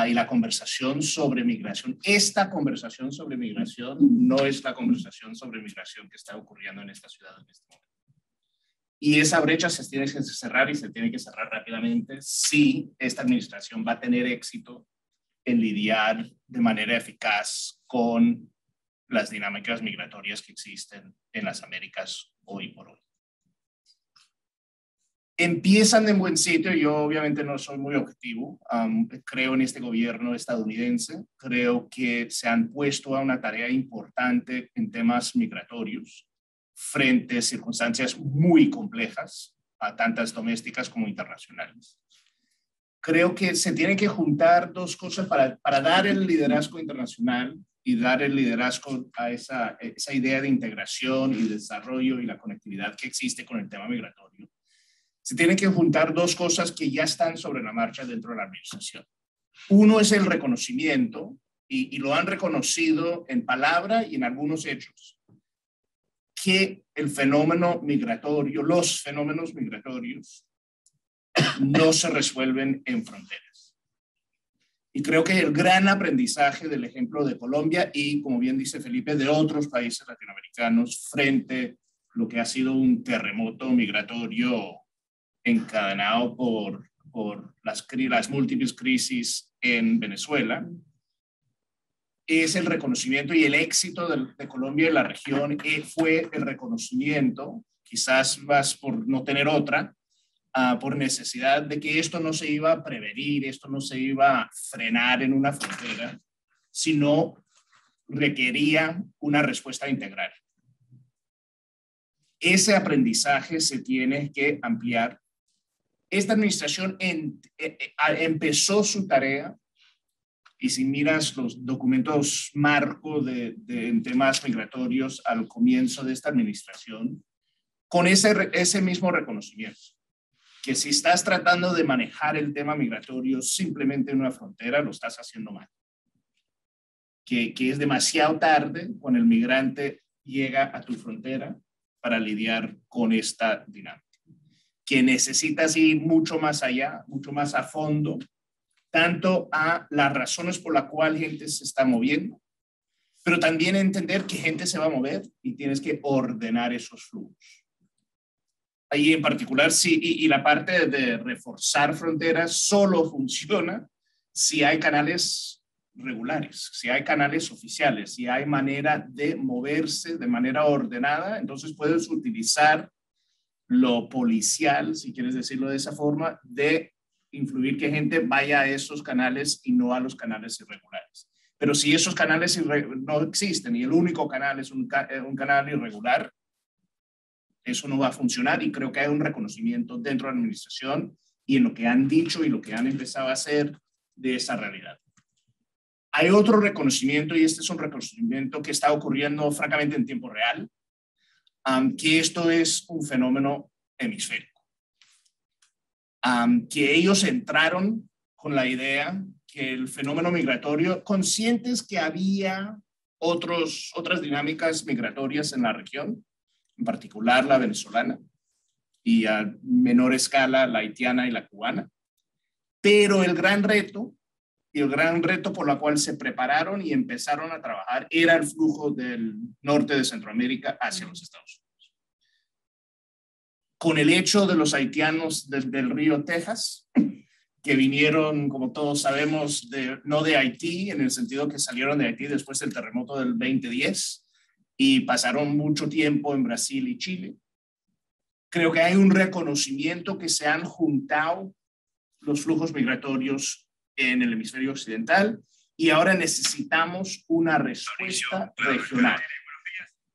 Y la conversación sobre migración, esta conversación sobre migración no es la conversación sobre migración que está ocurriendo en esta ciudad en este momento. Y esa brecha se tiene que cerrar y se tiene que cerrar rápidamente si esta administración va a tener éxito en lidiar de manera eficaz con las dinámicas migratorias que existen en las Américas hoy por hoy. Empiezan en buen sitio. Yo obviamente no soy muy objetivo. Creo en este gobierno estadounidense. Creo que se han puesto a una tarea importante en temas migratorios frente a circunstancias muy complejas, a tantas domésticas como internacionales. Creo que se tienen que juntar dos cosas para dar el liderazgo internacional y dar el liderazgo a esa idea de integración y desarrollo y la conectividad que existe con el tema migratorio. Se tienen que juntar dos cosas que ya están sobre la marcha dentro de la administración. Uno es el reconocimiento, y lo han reconocido en palabra y en algunos hechos, que el fenómeno migratorio, los fenómenos migratorios, no se resuelven en fronteras. Y creo que el gran aprendizaje del ejemplo de Colombia y, como bien dice Felipe, de otros países latinoamericanos frente a lo que ha sido un terremoto migratorio encadenado por las múltiples crisis en Venezuela, es el reconocimiento y el éxito de Colombia y la región fue el reconocimiento, quizás más por no tener otra, por necesidad de que esto no se iba a prevenir, esto no se iba a frenar en una frontera, sino requería una respuesta integral. Ese aprendizaje se tiene que ampliar. Esta administración empezó su tarea, y si miras los documentos marco en temas migratorios al comienzo de esta administración, con ese mismo reconocimiento, que si estás tratando de manejar el tema migratorio simplemente en una frontera, lo estás haciendo mal. Que es demasiado tarde cuando el migrante llega a tu frontera para lidiar con esta dinámica. Que necesitas ir mucho más allá, mucho más a fondo, tanto a las razones por las cuales gente se está moviendo, pero también entender que gente se va a mover y tienes que ordenar esos flujos. Ahí en particular, sí, y la parte de reforzar fronteras solo funciona si hay canales regulares, si hay canales oficiales, si hay manera de moverse de manera ordenada, entonces puedes utilizar lo policial, si quieres decirlo de esa forma, de influir que gente vaya a esos canales y no a los canales irregulares. Pero si esos canales no existen y el único canal es un canal irregular, eso no va a funcionar, y creo que hay un reconocimiento dentro de la administración y en lo que han dicho y lo que han empezado a hacer de esa realidad. Hay otro reconocimiento, y este es un reconocimiento que está ocurriendo francamente en tiempo real, que esto es un fenómeno hemisférico. Que ellos entraron con la idea que el fenómeno migratorio, conscientes que había otras dinámicas migratorias en la región, en particular la venezolana, y a menor escala la haitiana y la cubana, pero el gran reto por el cual se prepararon y empezaron a trabajar era el flujo del norte de Centroamérica hacia los Estados Unidos. Con el hecho de los haitianos del río Texas, que vinieron, como todos sabemos, no de Haití, en el sentido que salieron de Haití después del terremoto del 2010 y pasaron mucho tiempo en Brasil y Chile. Creo que hay un reconocimiento que se han juntado los flujos migratorios en el hemisferio occidental y ahora necesitamos una respuesta regional.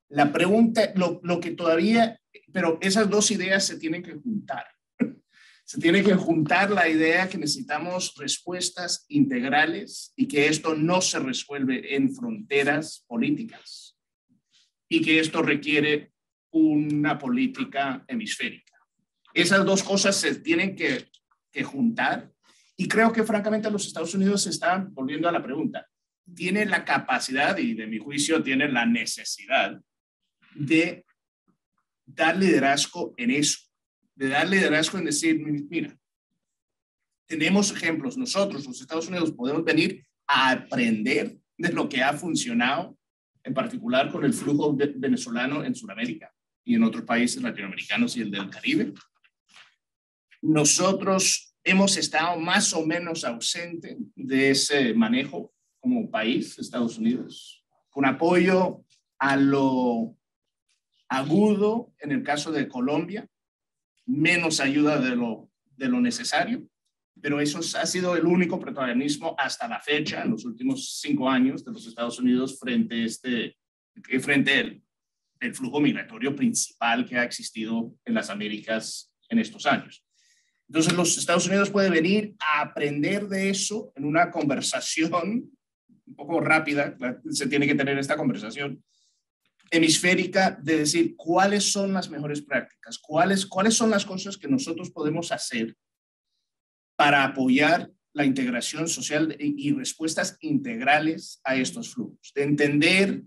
La pregunta, lo que todavía, pero esas dos ideas se tienen que juntar. Se tiene que juntar la idea que necesitamos respuestas integrales y que esto no se resuelve en fronteras políticas y que esto requiere una política hemisférica. Esas dos cosas se tienen que juntar y creo que francamente los Estados Unidos se están volviendo a la pregunta. Tiene la capacidad y de mi juicio tiene la necesidad de dar liderazgo en eso, de dar liderazgo en decir, mira, tenemos ejemplos, nosotros, los Estados Unidos, podemos venir a aprender de lo que ha funcionado, en particular con el flujo venezolano en Sudamérica y en otros países latinoamericanos y el del Caribe. Nosotros hemos estado más o menos ausentes de ese manejo como país, Estados Unidos, con apoyo a lo agudo en el caso de Colombia, menos ayuda de lo necesario, pero eso ha sido el único protagonismo hasta la fecha, en los últimos 5 años de los Estados Unidos frente al flujo migratorio principal que ha existido en las Américas en estos años. Entonces los Estados Unidos pueden venir a aprender de eso en una conversación un poco rápida, se tiene que tener esta conversación hemisférica de decir cuáles son las mejores prácticas, cuáles son las cosas que nosotros podemos hacer para apoyar la integración social y respuestas integrales a estos flujos, de entender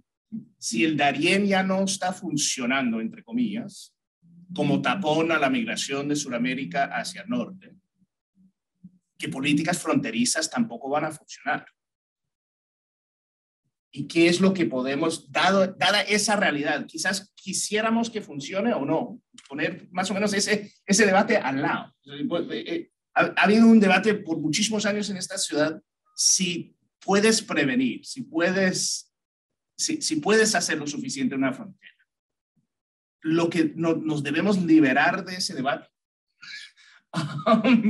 si el Darién ya no está funcionando, entre comillas, como tapón a la migración de Sudamérica hacia el norte, que políticas fronterizas tampoco van a funcionar. ¿Y qué es lo que podemos, dada esa realidad, quizás quisiéramos que funcione o no, poner más o menos ese debate al lado? Ha habido un debate por muchísimos años en esta ciudad si puedes prevenir, si puedes hacer lo suficiente en una frontera. Lo que nos debemos liberar de ese debate,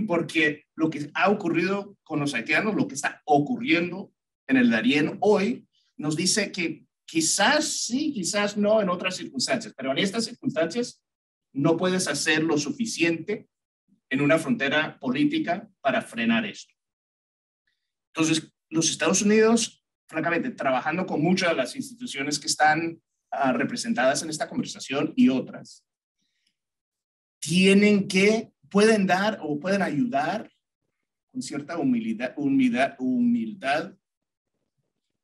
porque lo que ha ocurrido con los haitianos, lo que está ocurriendo en el Darién hoy, nos dice que quizás sí, quizás no en otras circunstancias, pero en estas circunstancias no puedes hacer lo suficiente en una frontera política para frenar esto. Entonces, los Estados Unidos, francamente, trabajando con muchas de las instituciones que están representadas en esta conversación y otras, pueden dar o pueden ayudar con cierta humildad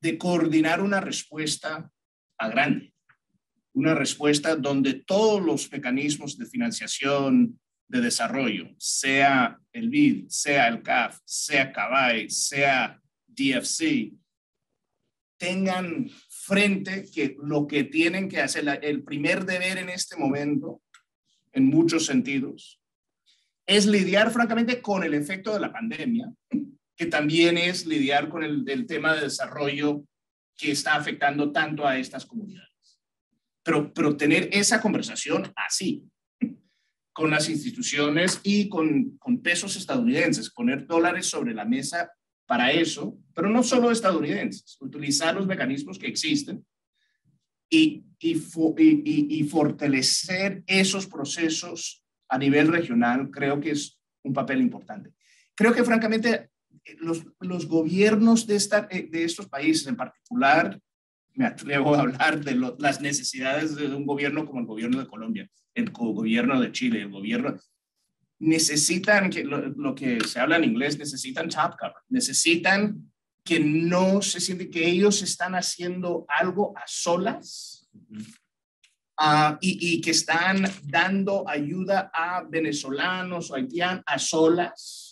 de coordinar una respuesta a grande, una respuesta donde todos los mecanismos de financiación de desarrollo, sea el BID, sea el CAF, sea CABAI, sea DFC, tengan frente que lo que tienen que hacer, el primer deber en este momento, en muchos sentidos, es lidiar francamente con el efecto de la pandemia, que también es lidiar con el tema de desarrollo que está afectando tanto a estas comunidades. Pero tener esa conversación así, con las instituciones y con pesos estadounidenses, poner dólares sobre la mesa para eso, pero no solo estadounidenses, utilizar los mecanismos que existen y fortalecer esos procesos a nivel regional, creo que es un papel importante. Creo que francamente los gobiernos de estos países en particular, me atrevo a hablar de las necesidades de un gobierno como el gobierno de Colombia, el gobierno de Chile, el gobierno, necesitan lo que se habla en inglés, necesitan top cover, necesitan que no se siente que ellos están haciendo algo a solas y que están dando ayuda a venezolanos o haitianos a solas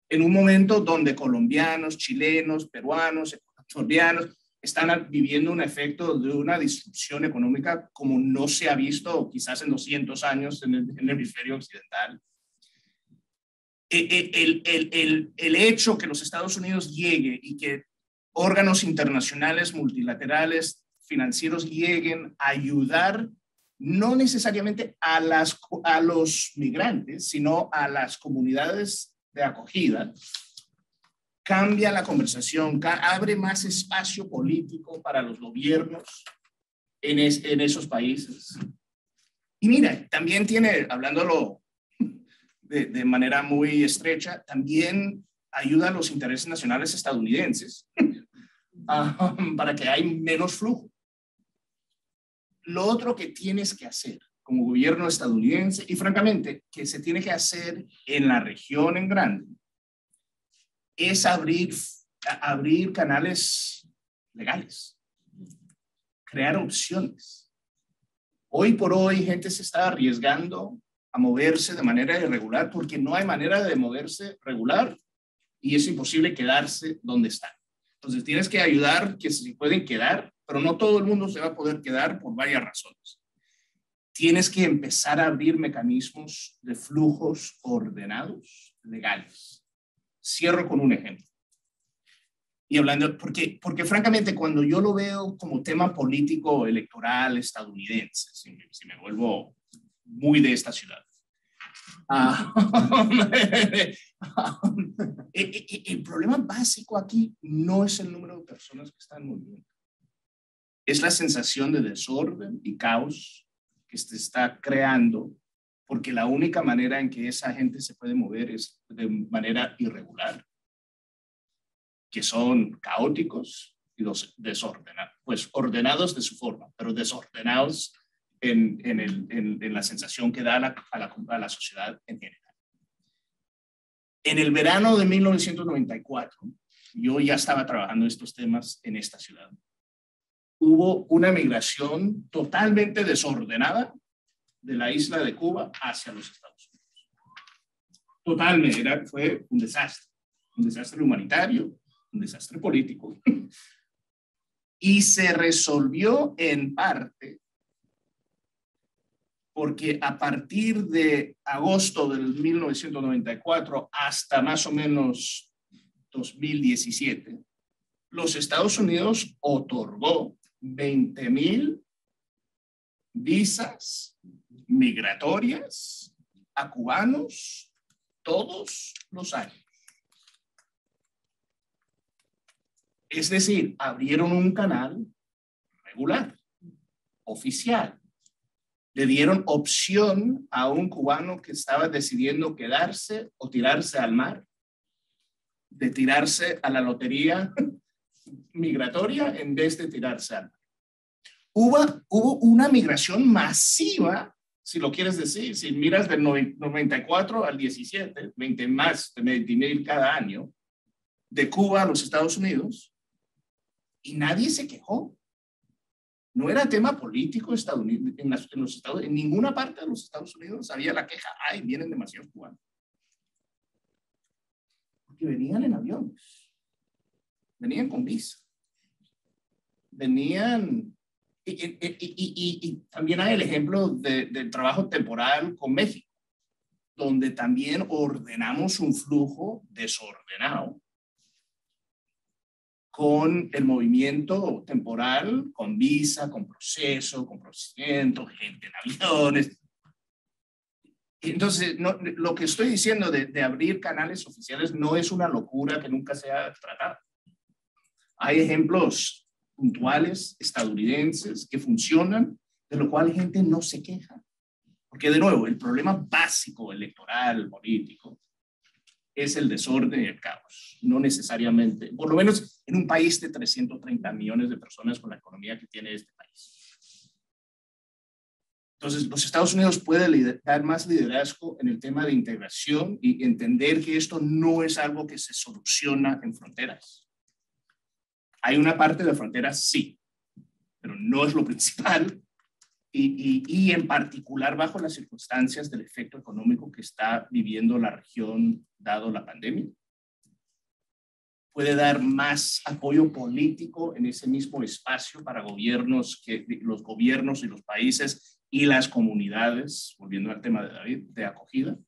en un momento donde colombianos, chilenos, peruanos, ecuatorianos están viviendo un efecto de una disrupción económica como no se ha visto quizás en 200 años en el hemisferio occidental. El hecho que los Estados Unidos llegue y que órganos internacionales multilaterales financieros lleguen a ayudar no necesariamente a los migrantes, sino a las comunidades de acogida, cambia la conversación, abre más espacio político para los gobiernos en esos países. Y mira, también tiene, hablándolo de manera muy estrecha, también ayuda a los intereses nacionales estadounidenses para que haya menos flujo. Lo otro que tienes que hacer como gobierno estadounidense, y francamente que se tiene que hacer en la región en grande, es abrir canales legales, crear opciones. Hoy por hoy gente se está arriesgando a moverse de manera irregular porque no hay manera de moverse regular y es imposible quedarse donde están. Entonces tienes que ayudar que se pueden quedar, pero no todo el mundo se va a poder quedar por varias razones. Tienes que empezar a abrir mecanismos de flujos ordenados, legales. Cierro con un ejemplo. Y hablando, porque francamente cuando yo lo veo como tema político electoral estadounidense, si me vuelvo muy de esta ciudad, el problema básico aquí no es el número de personas que están muriendo. Es la sensación de desorden y caos que se está creando, porque la única manera en que esa gente se puede mover es de manera irregular, que son caóticos y desordenados, pues ordenados de su forma, pero desordenados en la sensación que da a la sociedad en general. En el verano de 1994, yo ya estaba trabajando estos temas en esta ciudad. Hubo una migración totalmente desordenada de la isla de Cuba hacia los Estados Unidos. Totalmente, fue un desastre humanitario, un desastre político. Y se resolvió en parte porque a partir de agosto del 1994 hasta más o menos 2017, los Estados Unidos otorgó 20,000 visas migratorias a cubanos todos los años. Es decir, abrieron un canal regular, oficial. Le dieron opción a un cubano que estaba decidiendo quedarse o tirarse al mar, de tirarse a la lotería migratoria en vez de tirarse al mar. Hubo una migración masiva, si lo quieres decir, si miras del 94 al 17, 20,000 cada año, de Cuba a los Estados Unidos, y nadie se quejó. No era tema político estadounidense. En ninguna parte de los Estados Unidos había la queja, ay, vienen demasiados cubanos. Porque venían en aviones, venían con visa, venían, y también hay el ejemplo del trabajo temporal con México, donde también ordenamos un flujo desordenado con el movimiento temporal, con visa, con proceso, con procedimiento, gente en aviones. Entonces, lo que estoy diciendo de abrir canales oficiales no es una locura que nunca se ha tratado. Hay ejemplos puntuales estadounidenses que funcionan, de lo cual la gente no se queja. Porque, de nuevo, el problema básico electoral, político, es el desorden y el caos. No necesariamente, por lo menos en un país de 330 millones de personas con la economía que tiene este país. Entonces, los Estados Unidos pueden dar más liderazgo en el tema de integración y entender que esto no es algo que se soluciona en fronteras. Hay una parte de fronteras, sí, pero no es lo principal. Y en particular bajo las circunstancias del efecto económico que está viviendo la región dado la pandemia. Puede dar más apoyo político en ese mismo espacio para gobiernos, los gobiernos y los países y las comunidades, volviendo al tema de David, de acogida.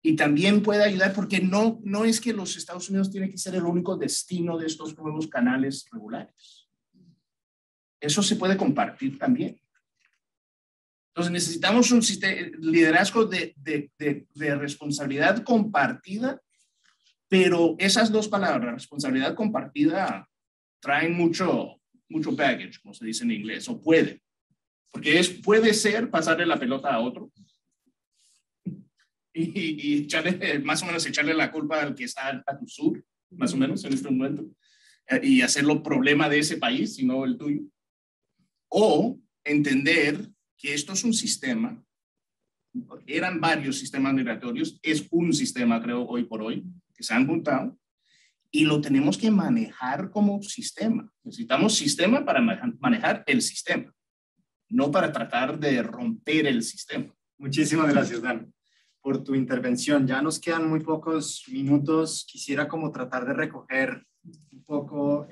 Y también puede ayudar porque no es que los Estados Unidos tienen que ser el único destino de estos nuevos canales regulares. Eso se puede compartir también. Entonces necesitamos un liderazgo de responsabilidad compartida, pero esas dos palabras, responsabilidad compartida, traen mucho baggage, como se dice en inglés, o puede. Porque puede ser pasarle la pelota a otro, y más o menos echarle la culpa al que está a tu sur, más o menos en este momento, y hacerlo problema de ese país y no el tuyo. O entender que esto es un sistema, eran varios sistemas migratorios, es un sistema, creo, hoy por hoy, que se han juntado, y lo tenemos que manejar como sistema. Necesitamos sistema para manejar el sistema, no para tratar de romper el sistema. Muchísimas gracias, Dan, por tu intervención. Ya nos quedan muy pocos minutos. Quisiera como tratar de recoger un poco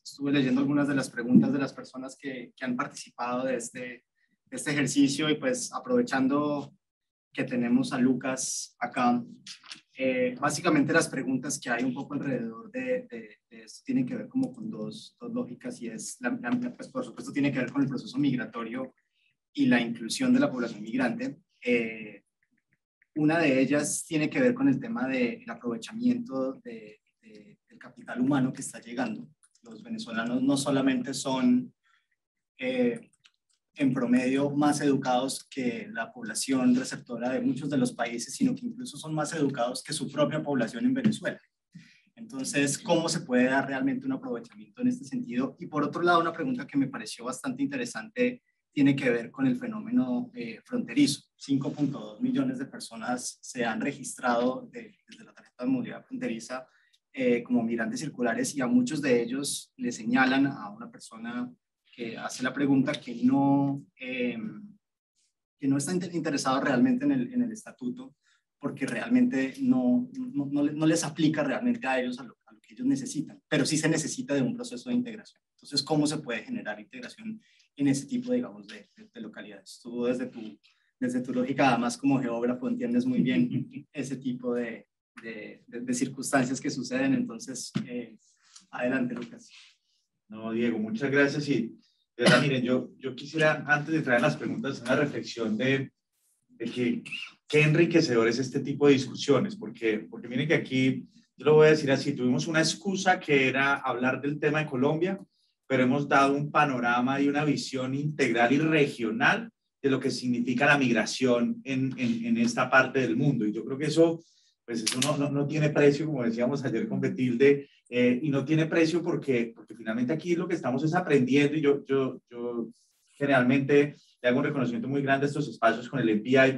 estuve leyendo algunas de las preguntas de las personas que han participado de este ejercicio, y pues aprovechando que tenemos a Lucas acá, básicamente las preguntas que hay un poco alrededor de esto tienen que ver como con dos lógicas, y es, pues por supuesto tiene que ver con el proceso migratorio y la inclusión de la población migrante. Una de ellas tiene que ver con el tema del aprovechamiento del capital humano que está llegando. Los venezolanos no solamente son en promedio más educados que la población receptora de muchos de los países, sino que incluso son más educados que su propia población en Venezuela. Entonces, ¿cómo se puede dar realmente un aprovechamiento en este sentido? Y por otro lado, una pregunta que me pareció bastante interesante tiene que ver con el fenómeno fronterizo. 5.2 millones de personas se han registrado desde la tarjeta de movilidad fronteriza como migrantes circulares, y a muchos de ellos le señalan a una persona que hace la pregunta que no está interesado realmente en el estatuto, porque realmente no les aplica realmente a ellos a lo que ellos necesitan, pero sí se necesita de un proceso de integración. Entonces, ¿cómo se puede generar integración en ese tipo, digamos, de localidades? Tú desde tu lógica, además como geógrafo, entiendes muy bien ese tipo de circunstancias que suceden. Entonces, adelante, Lucas. No, Diego, muchas gracias. Y de verdad, miren, yo quisiera, antes de entrar en las preguntas, una reflexión de que qué enriquecedor es este tipo de discusiones, porque miren que aquí, yo lo voy a decir así, tuvimos una excusa que era hablar del tema de Colombia, pero hemos dado un panorama y una visión integral y regional de lo que significa la migración en esta parte del mundo. Y yo creo que eso, pues eso no tiene precio, como decíamos ayer con Betilde, y no tiene precio porque finalmente aquí lo que estamos es aprendiendo, y yo generalmente le hago un reconocimiento muy grande a estos espacios con el MPI,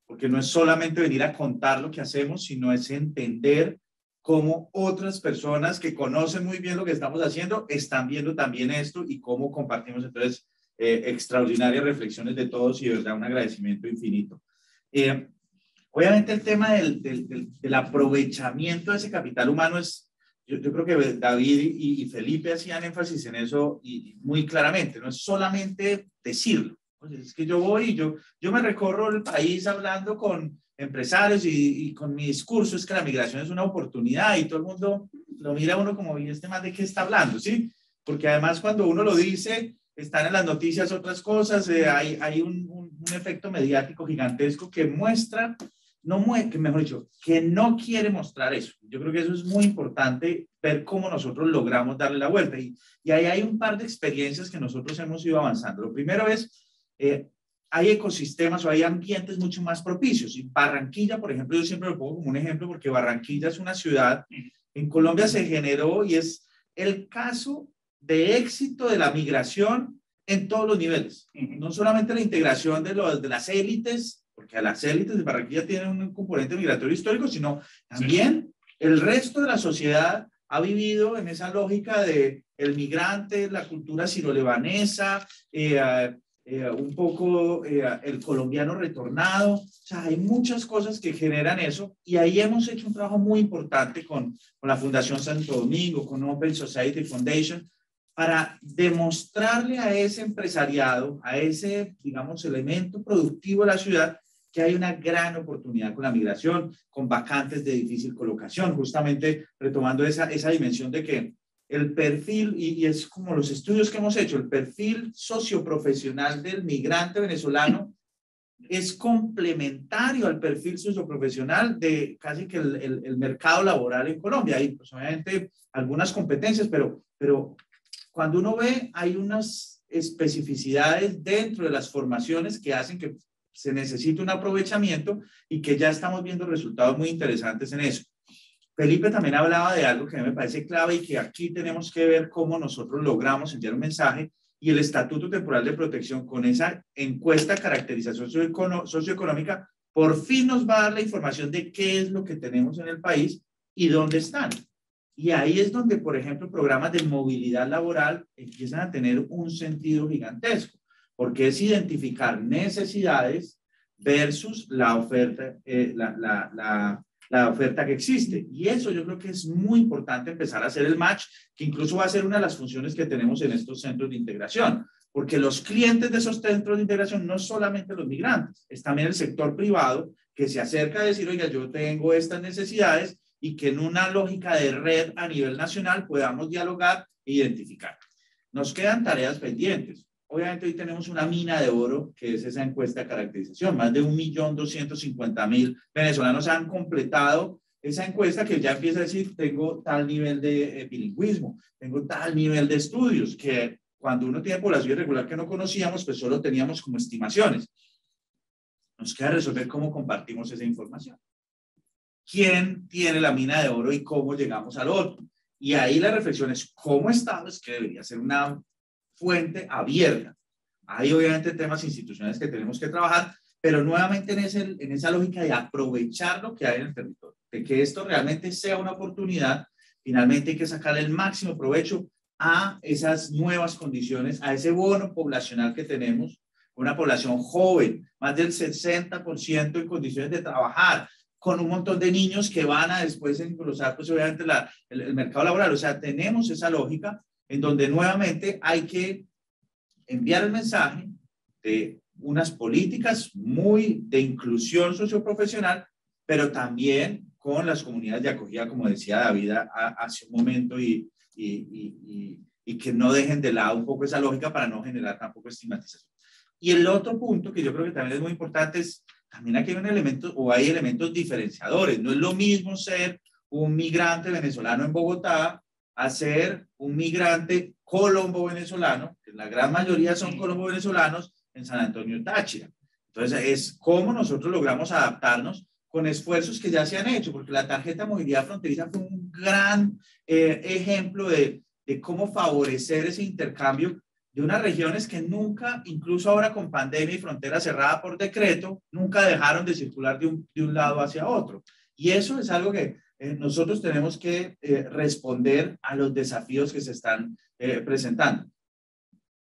porque no es solamente venir a contar lo que hacemos, sino es entender cómo otras personas que conocen muy bien lo que estamos haciendo están viendo también esto, y cómo compartimos. Entonces, extraordinarias reflexiones de todos, y de verdad un agradecimiento infinito. Obviamente el tema del aprovechamiento de ese capital humano es, yo creo que David y Felipe hacían énfasis en eso y muy claramente, no es solamente decirlo. Es que yo voy y yo me recorro el país hablando con empresarios y con mi discurso es que la migración es una oportunidad, y todo el mundo lo mira a uno como, ¿y este más de qué está hablando? ¿Sí? Porque además cuando uno lo dice, están en las noticias otras cosas, hay un efecto mediático gigantesco que muestra, mejor dicho, que no quiere mostrar eso. Yo creo que eso es muy importante, ver cómo nosotros logramos darle la vuelta. Y ahí hay un par de experiencias que nosotros hemos ido avanzando. Lo primero es, hay ecosistemas o hay ambientes mucho más propicios. Y Barranquilla, por ejemplo, yo siempre lo pongo como un ejemplo, porque Barranquilla es una ciudad, en Colombia se generó, y es el caso de éxito de la migración en todos los niveles. No solamente la integración de las élites, porque a las élites de Barranquilla tienen un componente migratorio histórico, sino también el resto de la sociedad ha vivido en esa lógica de el migrante, la cultura siro-libanesa, un poco el colombiano retornado. O sea, hay muchas cosas que generan eso, y ahí hemos hecho un trabajo muy importante con la Fundación Santo Domingo, con Open Society Foundation, para demostrarle a ese empresariado, a ese, digamos, elemento productivo de la ciudad, que hay una gran oportunidad con la migración, con vacantes de difícil colocación, justamente retomando esa dimensión de que el perfil, y es como los estudios que hemos hecho, el perfil socioprofesional del migrante venezolano es complementario al perfil socioprofesional de casi que el mercado laboral en Colombia. Hay, pues, obviamente, algunas competencias, pero cuando uno ve, hay unas especificidades dentro de las formaciones que hacen que se necesita un aprovechamiento y que ya estamos viendo resultados muy interesantes en eso. Felipe también hablaba de algo que a mí me parece clave y que aquí tenemos que ver cómo nosotros logramos enviar un mensaje, y el Estatuto Temporal de Protección con esa encuesta de caracterización socioeconómica por fin nos va a dar la información de qué es lo que tenemos en el país y dónde están. Y ahí es donde, por ejemplo, programas de movilidad laboral empiezan a tener un sentido gigantesco, porque es identificar necesidades versus la oferta, la oferta que existe. Y eso yo creo que es muy importante empezar a hacer el match, que incluso va a ser una de las funciones que tenemos en estos centros de integración, porque los clientes de esos centros de integración no solamente los migrantes, es también el sector privado que se acerca a decir, oiga, yo tengo estas necesidades, y que en una lógica de red a nivel nacional podamos dialogar e identificar. Nos quedan tareas pendientes. Obviamente hoy tenemos una mina de oro, que es esa encuesta de caracterización. Más de 1.250.000 venezolanos han completado esa encuesta, que ya empieza a decir, tengo tal nivel de bilingüismo, tengo tal nivel de estudios, que cuando uno tiene población irregular que no conocíamos, pues solo teníamos como estimaciones. Nos queda resolver cómo compartimos esa información. ¿Quién tiene la mina de oro y cómo llegamos al otro? Y ahí la reflexión es, ¿cómo Estado es que debería ser una fuente abierta? Hay obviamente temas institucionales que tenemos que trabajar, pero nuevamente en esa lógica de aprovechar lo que hay en el territorio, de que esto realmente sea una oportunidad. Finalmente hay que sacarle el máximo provecho a esas nuevas condiciones, a ese bono poblacional que tenemos, una población joven, más del 60% en condiciones de trabajar, con un montón de niños que van a después engrosar, pues obviamente el mercado laboral. O sea, tenemos esa lógica en donde nuevamente hay que enviar el mensaje de unas políticas muy de inclusión socioprofesional, pero también con las comunidades de acogida, como decía David hace un momento, y que no dejen de lado un poco esa lógica para no generar tampoco estigmatización. Y el otro punto que yo creo que también es muy importante es, también aquí hay un elemento, o hay elementos diferenciadores. No es lo mismo ser un migrante venezolano en Bogotá a ser un migrante colombo-venezolano, que la gran mayoría son colombo-venezolanos, en San Antonio, Táchira. Entonces, es cómo nosotros logramos adaptarnos con esfuerzos que ya se han hecho, porque la tarjeta de movilidad fronteriza fue un gran ejemplo de cómo favorecer ese intercambio de unas regiones que nunca, incluso ahora con pandemia y frontera cerrada por decreto, nunca dejaron de circular de un lado hacia otro. Y eso es algo que nosotros tenemos que responder a los desafíos que se están presentando.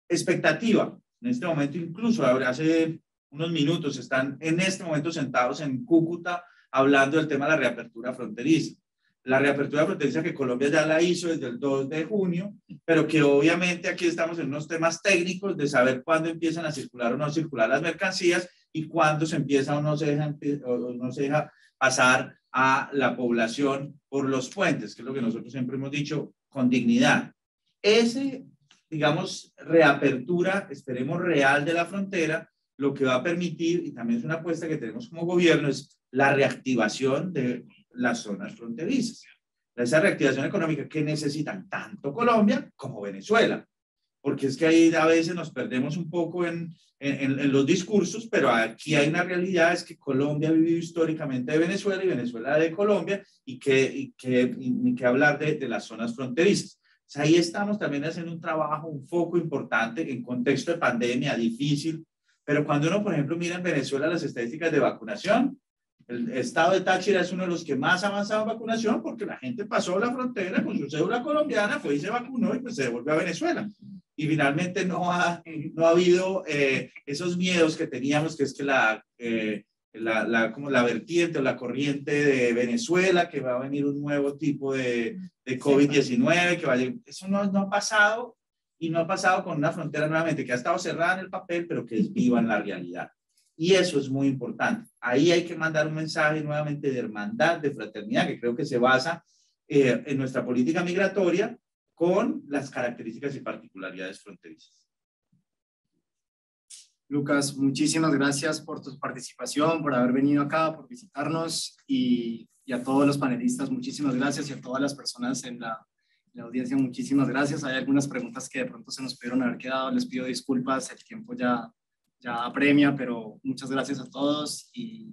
Expectativa. En este momento, incluso hace unos minutos, están en este momento sentados en Cúcuta hablando del tema de la reapertura fronteriza. La reapertura fronteriza que Colombia ya la hizo desde el 2 de junio, pero que obviamente aquí estamos en unos temas técnicos de saber cuándo empiezan a circular o no circular las mercancías y cuándo se empieza o no se deja pasar a la población por los puentes, que es lo que nosotros siempre hemos dicho, con dignidad. Ese, digamos, reapertura, esperemos, real de la frontera, lo que va a permitir, y también es una apuesta que tenemos como gobierno, es la reactivación de las zonas fronterizas. Esa reactivación económica que necesitan tanto Colombia como Venezuela, porque es que ahí a veces nos perdemos un poco en los discursos, pero aquí hay una realidad, es que Colombia ha vivido históricamente de Venezuela y Venezuela de Colombia, y que hablar de las zonas fronterizas. O sea, ahí estamos también haciendo un trabajo, un foco importante en contexto de pandemia, difícil, pero cuando uno, por ejemplo, mira en Venezuela las estadísticas de vacunación, el estado de Táchira es uno de los que más ha avanzado en vacunación, porque la gente pasó la frontera con su cédula colombiana, fue y se vacunó y pues se devolvió a Venezuela. Y finalmente no ha habido esos miedos que teníamos, que es que como la vertiente o la corriente de Venezuela, que va a venir un nuevo tipo de COVID-19, que vaya, eso no ha pasado, y no ha pasado con una frontera nuevamente que ha estado cerrada en el papel, pero que es viva en la realidad. Y eso es muy importante. Ahí hay que mandar un mensaje nuevamente de hermandad, de fraternidad, que creo que se basa en nuestra política migratoria con las características y particularidades fronterizas. Lucas, muchísimas gracias por tu participación, por haber venido acá, por visitarnos, y a todos los panelistas, muchísimas gracias, y a todas las personas en la audiencia, muchísimas gracias. Hay algunas preguntas que de pronto se nos pudieron haber quedado, les pido disculpas, el tiempo ya ya apremia, pero muchas gracias a todos y